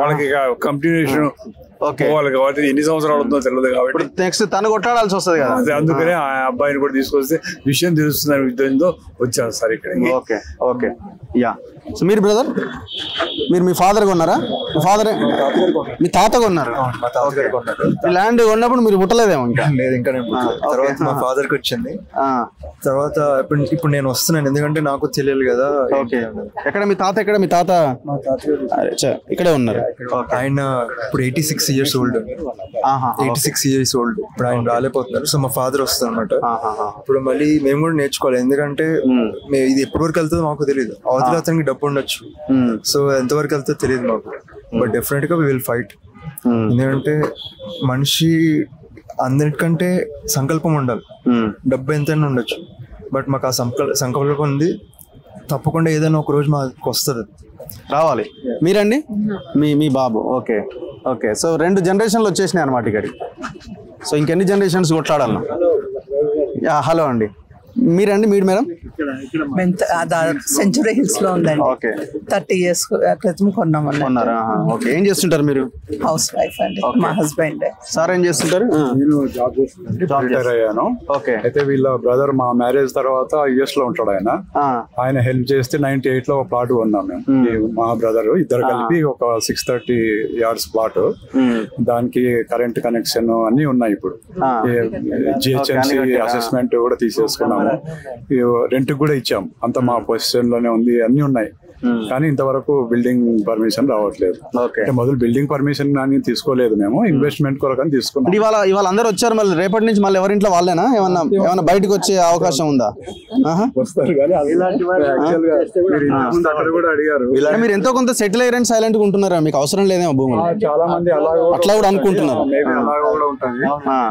వాళ్ళకి ఇక కంటిన్యూషన్ పోవాలి కాబట్టి ఎన్ని సంవత్సరాలు అవుతుందో తెలియదు కాబట్టి నెక్స్ట్ తను కొట్టాడాల్సి వస్తుంది కదా, అందుకనే ఆ అబ్బాయిని కూడా తీసుకొస్తే విషయం తెలుస్తుందని ఉద్దేశంతో వచ్చాను సార్ ఇక్కడ. Okay okay yeah. సో మీరు బ్రదర్, మీరు మీ ఫాదర్ కొన్నారా? మీ ఫాదర్, మీ తాత కొన్నారు? ఈ ల్యాండ్ కొన్నప్పుడు మీరు పుట్టలేదేమో? ఇంకా లేదు, ఇంకా తర్వాత మా ఫాదర్ కి వచ్చింది. తర్వాత ఇప్పుడు నేను వస్తున్నాను, ఎందుకంటే నాకు తెలియదు కదా. ఎక్కడ మీ తాత? ఎక్కడ మీ తాత? ఇక్కడే ఉన్నారు. ఆయన ఇప్పుడు 86 years old. 86 years old. ఇప్పుడు ఆయన రాలేకపోతున్నారు. సో మా ఫాదర్ వస్తారు అనమాట. ఇప్పుడు మళ్ళీ మేము కూడా నేర్చుకోవాలి, ఎందుకంటే ఇది ఎప్పటి వరకు వెళ్తుందో మాకు తెలియదు. అవతల అతనికి డబ్బు ఉండొచ్చు, సో ఎంతవరకు వెళ్తుందో తెలియదు మాకు. బట్ డెఫినెట్ గా వి విల్ ఫైట్. ఎందుకంటే మనిషి అందరికంటే సంకల్పం ఉండాలి. డబ్బు ఎంతైనా ఉండొచ్చు, బట్ మాకు ఆ సంకల్పం ఉంది. తప్పకుండా ఏదైనా ఒక రోజు మాకు వస్తుంది, రావాలి. మీరండి? మీ బాబు. Okay okay. సో 2 generations వచ్చేసినాయి అనమాట ఇక్కడికి. సో ఇంకెన్ని జనరేషన్స్ కొట్లాడాలి? హలో అండి, మీరండి? మీరు మేడం? సెంచురీ హిల్స్ లో ఉందండి. ఓకే. 30 years క్రితం కొన్నామన్నా. కొన్నారా? ఓకే. ఏం చేస్తుంటారు మీరు? హౌస్ వైఫ్ అండి. మా హస్బెండ్. సార్ ఏం చేస్తుంటారు? నేను జాబ్ చేస్తున్నాను, రిటైర్ అయ్యాను. ఓకే. అయితే వీళ్ళ బ్రదర్ మా మ్యారేజ్ తర్వాత US లో ఉంటాడు. ఆయన హెల్ప్ చేస్తే 98 లో ఒక ప్లాట్ కొన్నాం మేము. మా బ్రదర్ ఇద్దరు కలిపి ఒక 630 yards ప్లాట్. దానికి కరెంట్ కనెక్షన్ అన్ని ఉన్నాయి. ఇప్పుడు GHMC అసెస్మెంట్ కూడా తీసేసుకున్నాము, రెంట్ కూడా ఇచ్చాం. అంత మా పొజిషన్ లోనే ఉంది, అన్ని ఉన్నాయి. కానీ ఇంతవరకు బిల్డింగ్ పర్మిషన్ రావట్లేదు. మొదలు బిల్డింగ్ పర్మిషన్ అని తీసుకోలేదు మేము, ఇన్వెస్ట్మెంట్ కొరకు అని తీసుకున్నాం. ఇవాళ అందరూ వచ్చారు, మళ్ళీ రేపటి నుంచి మళ్ళీ ఎవరింట్లో వాళ్ళేనా? ఏమన్నా బయటకు వచ్చే అవకాశం ఉందా? వస్తారు కానీ కూడా అడిగారు. మీరు ఎంతో కొంత సెటిల్ అయ్యారని సైలెంట్ గా ఉంటున్నారా? మీకు అవసరం లేదేమో భూములు? చాలా మంది అట్లా కూడా అనుకుంటున్నారు. కూడా ఉంటుంది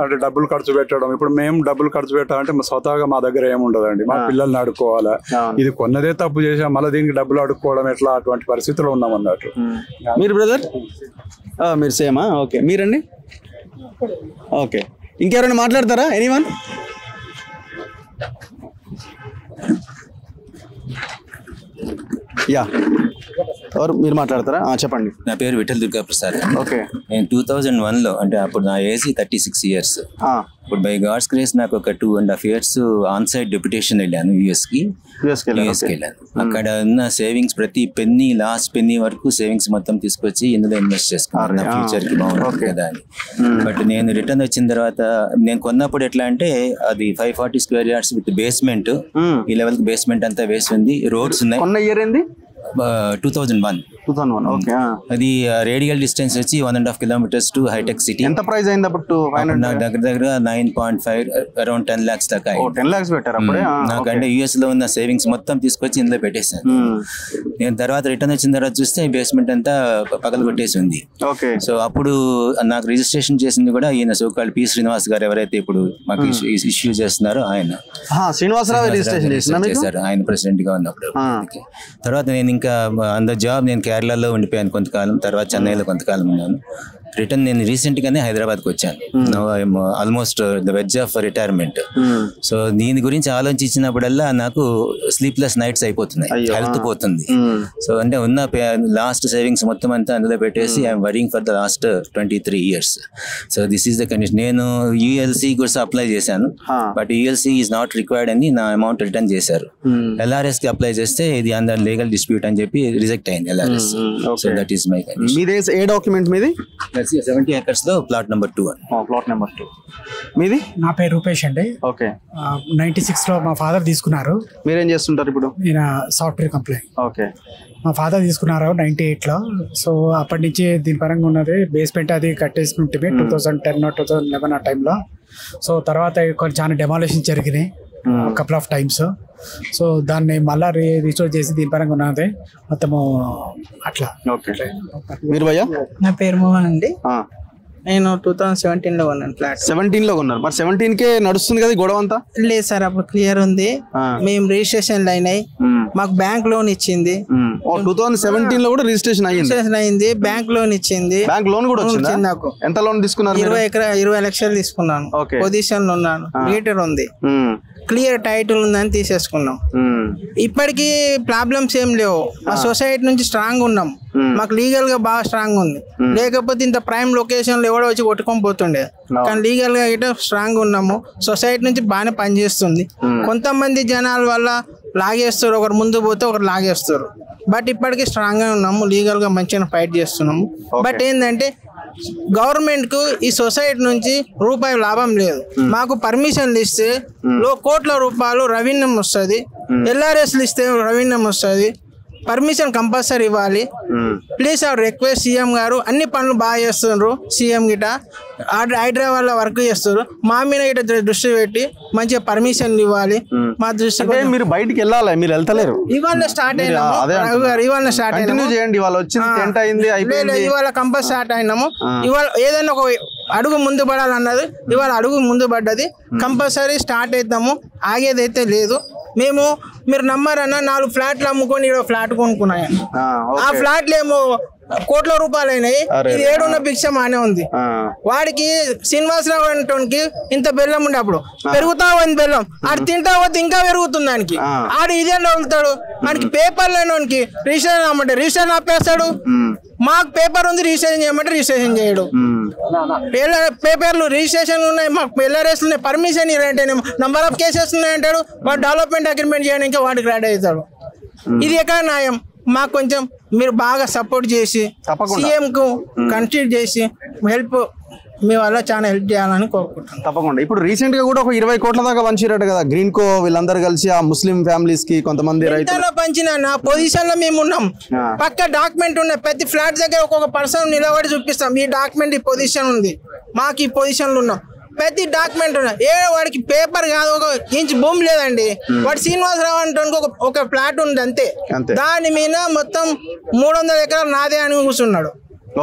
అంటే డబ్బులు ఖర్చు పెట్టడం. ఇప్పుడు మేము డబ్బులు ఖర్చు పెట్టాలంటే స్వతహాగా మా దగ్గర ఏముండదండి, మా పిల్లల్ని ఆడుకోవాలా. ఇది కొన్నదే తప్పు చేసాం, మళ్ళీ దీనికి డబ్బులు ఆడుకోవడం ఎట్లా? అటువంటి పరిస్థితుల్లో ఉన్నాం అన్నట్టు. మీరు బ్రదర్? మీరు సేమా? ఓకే. మీరండి? ఓకే. ఇంకెవరైనా మాట్లాడతారా? ఎనీవన్? యా, ఎవరు? మీరు మాట్లాడతారా? చెప్పండి. నా పేరు విఠల్ దుర్గా ప్రసాద్. ఓకే. నేను 2001లో, అంటే అప్పుడు నా ఏజ్ 36 years. ఇప్పుడు బై గాడ్స్ గ్రేస్ నాకు ఒక 2.5 years ఆన్ సైట్ డెప్యుటేషన్ వెళ్ళాను యూఎస్కి వెళ్ళాను. అక్కడ ఉన్న సేవింగ్స్ ప్రతి పెన్నీ, లాస్ట్ పెన్నీ వరకు సేవింగ్స్ మొత్తం తీసుకొచ్చి ఇందులో ఇన్వెస్ట్ చేసుకున్నాను, నా ఫ్యూచర్ కి బాగుంటుంది కదా అని. బట్ నేను రిటర్న్ వచ్చిన తర్వాత, నేను కొన్నప్పుడు ఎట్లా అంటే అది 540 square yards విత్ బేస్మెంట్. ఈ లెవెల్ కి బేస్మెంట్ అంతా వేసి ఉంది, రోడ్స్ ఉన్నాయి. 2001. అది రేడియల్ డిస్టెన్స్ వచ్చి 1.5 kilometers టు హైటెక్ సిటీ. ఎంత ప్రైస్ అయింది అప్పుడు? దగ్గర 9.5, అరౌండ్ 10 lakhs దాకా. 10 lakhs పెట్టారు అప్పుడే? నాకంటే యుఎస్ లో ఉన్న సేవింగ్స్ మొత్తం తీసుకొచ్చి ఇందులో పెట్టేశాను. నేను తర్వాత రిటర్న్ వచ్చిన తర్వాత చూస్తే బేస్మెంట్ అంతా పగల కొట్టేసి ఉంది. సో అప్పుడు నాకు రిజిస్ట్రేషన్ చేసింది కూడా ఈయన సోకాల్డ్ పి శ్రీనివాస్ గారు, ఎవరైతే ఇప్పుడు మాకు ఇష్యూ చేస్తున్నారో ఆయన. శ్రీనివాసరావు రిజిస్ట్రేషన్ చేశారు ఆయన ప్రెసిడెంట్ గా ఉన్నప్పుడు. తర్వాత నేను ఇంకా ఆన్ ద జాబ్ నేను కేరళలో ఉండిపోయాను కొంతకాలం, తర్వాత చెన్నైలో కొంతకాలం ఉన్నాను. రిటర్న్ నేను రీసెంట్ గానే హైదరాబాద్కి వచ్చాను. Almost the wedge of retirement. So దీని గురించి ఆలోచించినప్పుడల్లా నాకు స్లీప్లెస్ నైట్స్ అయిపోతున్నాయి, హెల్త్ పోతుంది. సో అంటే ఉన్న లాస్ట్ సేవింగ్స్ మొత్తం అంతా అందులో పెట్టేసి I'm worrying for the last 23 years. So this is the condition. నేను యుఎల్సి కూడా అప్లై చేశాను, but ULC is not required అని నా అమౌంట్ రిటర్న్ చేశారు. ఎల్ఆర్ఎస్ కి అప్లై చేస్తే ఇది అందర్ లీగల్ డిస్ప్యూట్ అని చెప్పి రిజెక్ట్ అయింది LRS. So that is my condition. A document మీది? 70 acres లో ప్లాట్ నెంబర్ 2. ప్లాట్ నెంబర్ 2 మీది? నా పేరు రూపేష్ అండి. ఓకే. 96 లో మా ఫాదర్ తీసుకున్నారు. మీరేం చేస్తుంటారు ఇప్పుడు? నేను సాఫ్ట్వేర్ కంపెనీ. ఓకే. మా ఫాదర్ తీసుకున్నారు 98 లో. సో అప్పటి నుంచి దీని పరంగా ఉన్నది. బేస్మెంట్ అది కట్టేసుకుంటే 2010 2011 ఆ టైంలో. సో తర్వాత కొన్ని చాలా డెమాలిషన్ జరిగినాయి కపుల్ ఆఫ్ టైమ్స్. సో దాన్ని మళ్ళా రీస్టోర్ చేసి దీని పరంగా ఉన్నది మొత్తము అట్లా. మీరు భయ్యా? నా పేరు మోహన్ అండి. నేను 2017 లో కొన్నాను ఫ్లాట్. 17 లో కొన్నారు. మరి 17 కే నడుస్తుంది కదా గొడవ అంతా? లేదు సార్, అప్పుడు క్లియర్ ఉంది. మేము రిజిస్ట్రేషన్ అయినాయి, మాకు బ్యాంక్ లోన్ ఇచ్చింది. 2017 లో కూడా రిజిస్ట్రేషన్ అయింది, బ్యాంక్ లోన్ ఇచ్చింది. బ్యాంక్ లోన్ కూడా వచ్చింది నాకు. ఎంత లోన్ తీసుకున్నారు? 20 లక్షలు తీసుకున్నాను. పొజిషన్ లో ఉన్నాను, మీటర్ ఉంది, క్లియర్ టైటిల్ ఉందని తీసేసుకున్నాం. ఇప్పటికీ ప్రాబ్లమ్స్ ఏం లేవు. మా సొసైటీ నుంచి స్ట్రాంగ్ ఉన్నాం, మాకు లీగల్ గా బాగా స్ట్రాంగ్ ఉంది. లేకపోతే ఇంత ప్రైమ్ లొకేషన్ లో ఎవడో వచ్చి కొట్టుకొని పోతుండే. కానీ లీగల్ గా అయితే స్ట్రాంగ్ ఉన్నాము. సొసైటీ నుంచి బాగానే పనిచేస్తుంది. కొంతమంది జనాల వల్ల లాగేస్తారు, ఒకరు ముందు పోతే ఒకరు లాగేస్తారు. బట్ ఇప్పటికీ స్ట్రాంగ్ గా ఉన్నాము, లీగల్ గా మంచిగా ఫైట్ చేస్తున్నాము. బట్ ఏంటంటే గవర్నమెంట్ కు ఈ సొసైటీ నుంచి రూపాయి లాభం లేదు. మాకు పర్మిషన్లు ఇస్తే కోట్ల రూపాయలు రెవెన్యూ వస్తుంది, ఎల్ఆర్ఎస్లు ఇస్తే రెవెన్యూ వస్తుంది. పర్మిషన్ కంపల్సరీ ఇవ్వాలి. ప్లీజ్ అవర్ రిక్వెస్ట్ సీఎం గారు, అన్ని పనులు బాగా చేస్తున్నారు. సీఎం గిట హైదరాబాద్ లో వర్క్ చేస్తారు, మా మీద గిట దృష్టి పెట్టి మంచిగా పర్మిషన్లు ఇవ్వాలి. మా దృష్టి మీరు బయటికి వెళ్ళాలి, మీరు వెళ్తలేరు. ఇవాళ స్టార్ట్ అయినాము, ఇవాళ స్టార్ట్ అయినాము. ఇవాళ కంపల్సరీ స్టార్ట్ అయినాము. ఇవాళ ఏదైనా ఒక అడుగు ముందు పడాలన్నది, ఇవాళ అడుగు ముందు పడ్డది. కంపల్సరీ స్టార్ట్ అవుతాము, ఆగేదైతే లేదు. మీరు నమ్మారన్నా 4 ఫ్లాట్లు అమ్ముకొని ఇక్కడ ఫ్లాట్ కొనుక్కున్నాయి. ఆ ఫ్లాట్లు ఏమో కోట్ల రూపాయలు అయినాయి. ఇది ఏడున్న భిక్షం అనే ఉంది. వాడికి శ్రీనివాసరావు అంటోనికి ఇంత బెల్లం ఉండే, అప్పుడు పెరుగుతా ఉంది బెల్లం, ఆడు తింటా పోతే ఇంకా పెరుగుతుంది దానికి. ఆడు ఇదే వదులుతాడు. వాడికి పేపర్ లేనోనికి రిజిస్ట్రేషన్ అమ్మంటే రిజిస్ట్రేషన్ ఆపేస్తాడు. మాకు పేపర్ ఉంది రిజిస్ట్రేషన్ చేయమంటే రిజిస్ట్రేషన్ చేయడు. పేపర్లు రిజిస్ట్రేషన్ ఉన్నాయి, మాకు ఎల్ఆర్ఎస్ ఉన్నాయి, పర్మిషన్ ఇవ్వంటే నంబర్ ఆఫ్ కేసెస్ ఉన్నాయంటాడు. వాడు డెవలప్మెంట్ అగ్రిమెంట్ చేయడానికి వాడికి రెడీ అవుతాడు. ఇది ఎక్కడ న్యాయం? మాకు కొంచెం మీరు బాగా సపోర్ట్ చేసి సీఎం కు కన్సిడర్ చేసి హెల్ప్, మీ వల్ల చాలా హెల్ప్ చేయాలని కోరుకుంటున్నాను. తప్పకుండా. ఇప్పుడు రీసెంట్ గా కూడా ఒక 20 కోట్ల దాకా పంచిరట కదా గ్రీన్ కో, వీళ్ళందరూ కలిసి ఆ ముస్లిం ఫ్యామిలీస్ కి కొంతమంది రైతులు పంచిన పొజిషన్ లో మేము ఉన్నాం. పక్క డాక్యుమెంట్ ఉన్నాయి, ప్రతి ఫ్లాట్ దగ్గర ఒక్కొక్క పర్సన్ నిలబడి చూపిస్తాం. ఈ డాక్యుమెంట్ ఈ పొజిషన్ ఉంది, మాకు ఈ పొజిషన్ లో ఉన్నాం. ప్రతి డాక్యుమెంట్ ఉన్నాయి. వాడికి పేపర్ కాదు, ఒక ఇంచ్ భూమి లేదండి. వాడు శ్రీనివాసరావు అంటే ఒక ఫ్లాట్ ఉంది అంతే. దాని మీద మొత్తం 300 ఎకరాలు నాదే అని కూర్చున్నాడు.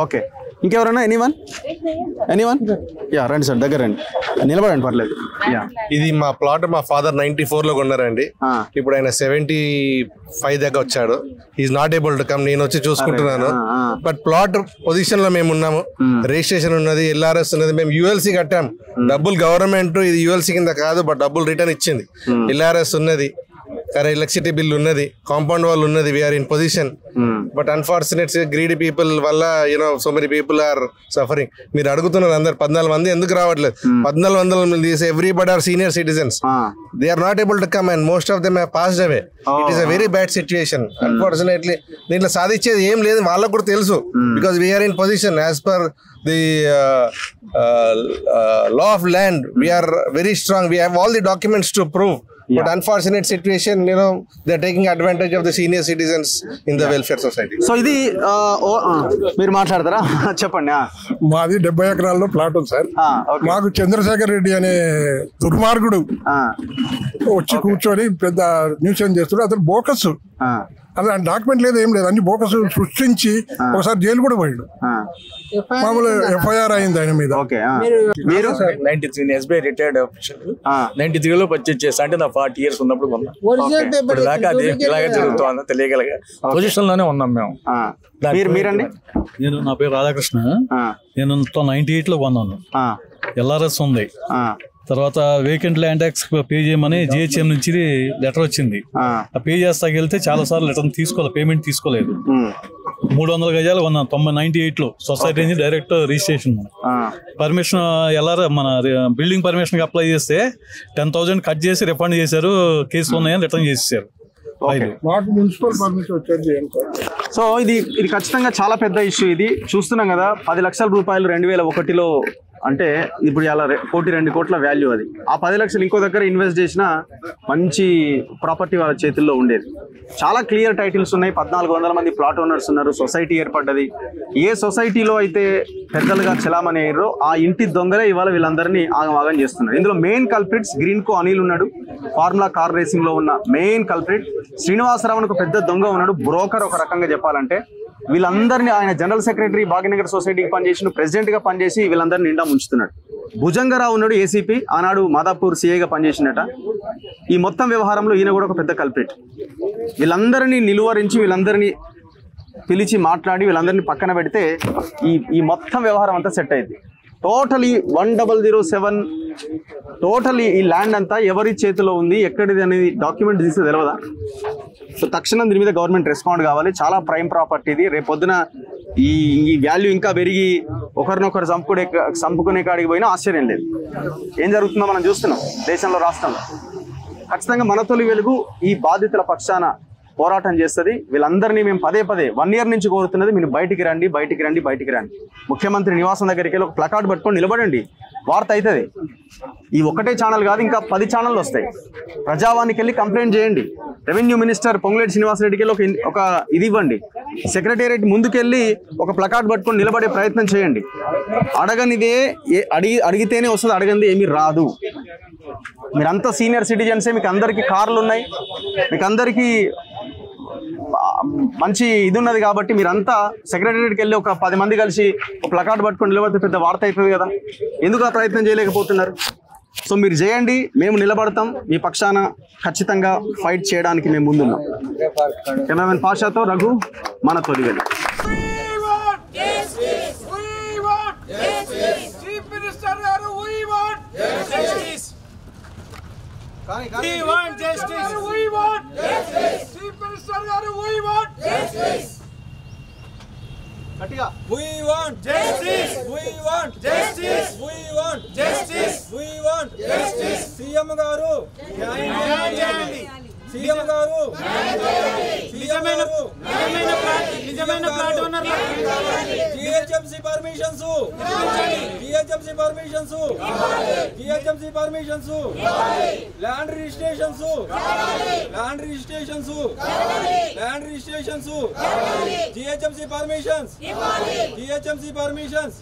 ఓకే, ఇంకెవరన్నా? ఎనీవన్? యా, రండి సార్, దగ్గర రండి, నిలబడండి, పర్లేదు. ఇది మా ప్లాట్ మా ఫాదర్ 94 లో కొన్నారండి. ఇప్పుడు ఆయన 75 దగ్గర వచ్చాడు. Is not able to come. నేను వచ్చి చూసుకుంటున్నాను. బట్ ప్లాట్ పొజిషన్ లో మేము ఉన్నాము. రిజిస్ట్రేషన్ ఉన్నది, ఎల్ఆర్ఎస్ ఉన్నది. మేము యుఎల్సి కట్టాం. డబ్బులు గవర్నమెంట్ ఇది యుఎల్సి కింద కాదు, బట్ డబ్బులు రిటర్న్ ఇచ్చింది. ఎల్ఆర్ఎస్ ఉన్నది, ఎలక్ట్రిసిటీ బిల్ ఉన్నది, కాంపౌండ్ వాల్ ఉన్నది. We are in position. But unfortunate greedy people వల్ల so many people are suffering. మీరు అడుగుతున్నారు అందరు 14 మంది ఎందుకు రావట్లేదు? 1400 everybody are senior citizens. They are not able to come and most of them have passed away. It is a very bad situation. Unfortunately దీంట్లో సాధించేది ఏం లేదు, వాళ్ళకు కూడా తెలుసు. Because we are in position as per the law of land. We are very strong. We have all the documents to prove. But unfortunate situation, they're taking advantage of the senior citizens in the welfare society. So ఇది మీరు మాట్లాడతారా? చెప్పండి. మాది 70 ఎకరాల్లో plot ఉంది sir. మాకు చంద్రశేఖర్ రెడ్డి అనే దుర్మార్గుడు వచ్చి కూర్చొని పెద్ద న్యూసెన్స్ చేస్తున్నాడు. అతను బోకస్, అదే డాక్యుమెంట్ లేదు, ఏం లేదు, అన్ని బోకస్ సృష్టించి ఒకసారి జైలు కూడా పోయాడు. మామూలు ఎఫ్ఐఆర్ అయింది ఆయన మీద. మీరు 93 ఎస్బీఐ రిటైర్డ్ ఆఫీసర్. 93 లో పర్చేజ్ చేస్తా, అంటే నా 40 years ఉన్నప్పుడు కొన్నాం. ఇప్పుడు దాకా అది ఇలాగే జరుగుతుందో తెలియగలగా పొజిషన్ లోనే ఉన్నాం మేము. మీరండి? నా పేరు రాధాకృష్ణ. నేను 98 లో కొన్నాను. ఎల్ఆర్ఎస్ ఉంది. తర్వాత వేకెంట్ ల్యాండ్ ట్యాక్స్ పే చేయమని జిహెచ్ఎం నుంచి లెటర్ వచ్చింది. ఆ పే చేస్తాకి వెళ్తే చాలా సార్లు లెటర్ తీసుకోలేదు, పేమెంట్ తీసుకోలేదు. 300 గజాలు కొన్నాను 98 లో. సొసైటీ నుంచి డైరెక్ట్ రిజిస్ట్రేషన్. పర్మిషన్ మన బిల్డింగ్ పర్మిషన్ కి అప్లై చేస్తే 10,000 కట్ చేసి రిఫండ్ చేశారు. కేసులు ఉన్నాయని రిటర్న్ చేసేసారు. సో ఇది ఖచ్చితంగా చాలా పెద్ద ఇష్యూ. ఇది చూస్తున్నాం కదా, 10 లక్షల రూపాయలు 2001లో, అంటే ఇప్పుడు అలా 1.2 కోట్ల వాల్యూ. అది ఆ 10 లక్షలు ఇంకో దగ్గర ఇన్వెస్ట్ చేసిన మంచి ప్రాపర్టీ వాళ్ళ చేతుల్లో ఉండేది. చాలా క్లియర్ టైటిల్స్ ఉన్నాయి. 1400 మంది ప్లాట్ ఓనర్స్ ఉన్నారు. సొసైటీ ఏర్పడ్డది. ఏ సొసైటీలో అయితే పెద్దలుగా చలామణి అయ్యారో ఆ ఇంటి దొంగలే ఇవాళ వీళ్ళందరినీ ఆగమాగం చేస్తున్నారు. ఇందులో మెయిన్ కల్ప్రిట్స్ గ్రీన్ కో అనిల్ ఉన్నాడు. ఫార్ములా కార్ రేసింగ్ లో ఉన్న మెయిన్ కల్ప్రిట్ శ్రీనివాసరావు ఒక పెద్ద దొంగ ఉన్నాడు. బ్రోకర్ ఒక రకంగా చెప్పాలంటే. వీళ్ళందరినీ ఆయన జనరల్ సెక్రటరీ భాగ్యనగర్ సొసైటీకి పనిచేసి ప్రెసిడెంట్గా పనిచేసి వీళ్ళందరినీ నిండా ముంచుతున్నాడు. భుజంగరావు ఉన్నాడు ఏసీపీ, ఆనాడు మాదాపూర్ సిఐగా పనిచేసినట. ఈ మొత్తం వ్యవహారంలో ఈయన కూడా ఒక పెద్ద కల్ప్రిట్. వీళ్ళందరినీ నిలువరించి వీళ్ళందరినీ పిలిచి మాట్లాడి వీళ్ళందరినీ పక్కన పెడితే ఈ మొత్తం వ్యవహారం అంతా సెట్ అయింది. టోటలీ 1007 టోటలీ ఈ ల్యాండ్ అంతా ఎవరి చేతిలో ఉంది, ఎక్కడిది అనేది డాక్యుమెంట్ తీస్తే తెలియదా? సో తక్షణం దీని మీద గవర్నమెంట్ రెస్పాండ్ కావాలి. చాలా ప్రైమ్ ప్రాపర్టీ ఇది. రేపు పొద్దున ఈ వాల్యూ ఇంకా పెరిగి ఒకరినొకరు చంపుకునే కాడికి పోయినా ఆశ్చర్యం లేదు. ఏం జరుగుతుందో మనం చూస్తున్నాం దేశంలో, రాష్ట్రంలో. ఖచ్చితంగా మన తొలి వెలుగు ఈ బాధితుల పక్షాన పోరాటం చేస్తుంది. వీళ్ళందరినీ మేము పదే 1 year నుంచి కోరుతున్నది, మీరు బయటికి రండి. ముఖ్యమంత్రి నివాసం దగ్గరికి వెళ్ళి ఒక ప్లకార్డ్ పట్టుకొని నిలబడండి, వార్త అవుతుంది. ఈ ఒకటే ఛానల్ కాదు, ఇంకా 10 ఛానళ్ళు వస్తాయి. ప్రజావానికి వెళ్ళి కంప్లైంట్ చేయండి. రెవెన్యూ మినిస్టర్ పొంగులేటి శ్రీనివాసరెడ్డికి వెళ్ళి ఒక ఇది ఇవ్వండి. సెక్రటేరియట్ ముందుకెళ్ళి ఒక ప్లకార్డ్ పట్టుకొని నిలబడే ప్రయత్నం చేయండి. అడగనిదే అడిగితేనే వస్తుంది, అడగనిది ఏమీ రాదు. మీరంతా సీనియర్ సిటిజన్సే, మీకు అందరికీ కార్లు ఉన్నాయి, మీకు అందరికీ మంచి ఇది ఉన్నది కాబట్టి మీరంతా సెక్రటేరియట్కి వెళ్ళి ఒక 10 మంది కలిసి ఒక ప్లకార్డ్ పట్టుకొని నిలబడితే పెద్ద వార్త అవుతుంది కదా. ఎందుకు ఆ ప్రయత్నం చేయలేకపోతున్నారు? సో మీరు చేయండి, మేము నిలబడతాం మీ పక్షాన. ఖచ్చితంగా ఫైట్ చేయడానికి మేము ముందున్నాం. కెమెరామెన్ పాషాతో రఘు, మన తొలి వెలుగు. We want justice. We want justice. Chief Minister garu, we want justice. Katiga. We want justice. We want justice. We want justice. We want justice. CM garu, న్యాయం చేయండి. CM గారు నిజమైన ప్లాట్ ఓనర్లకు GHMC permissions land registrations GHMC permissions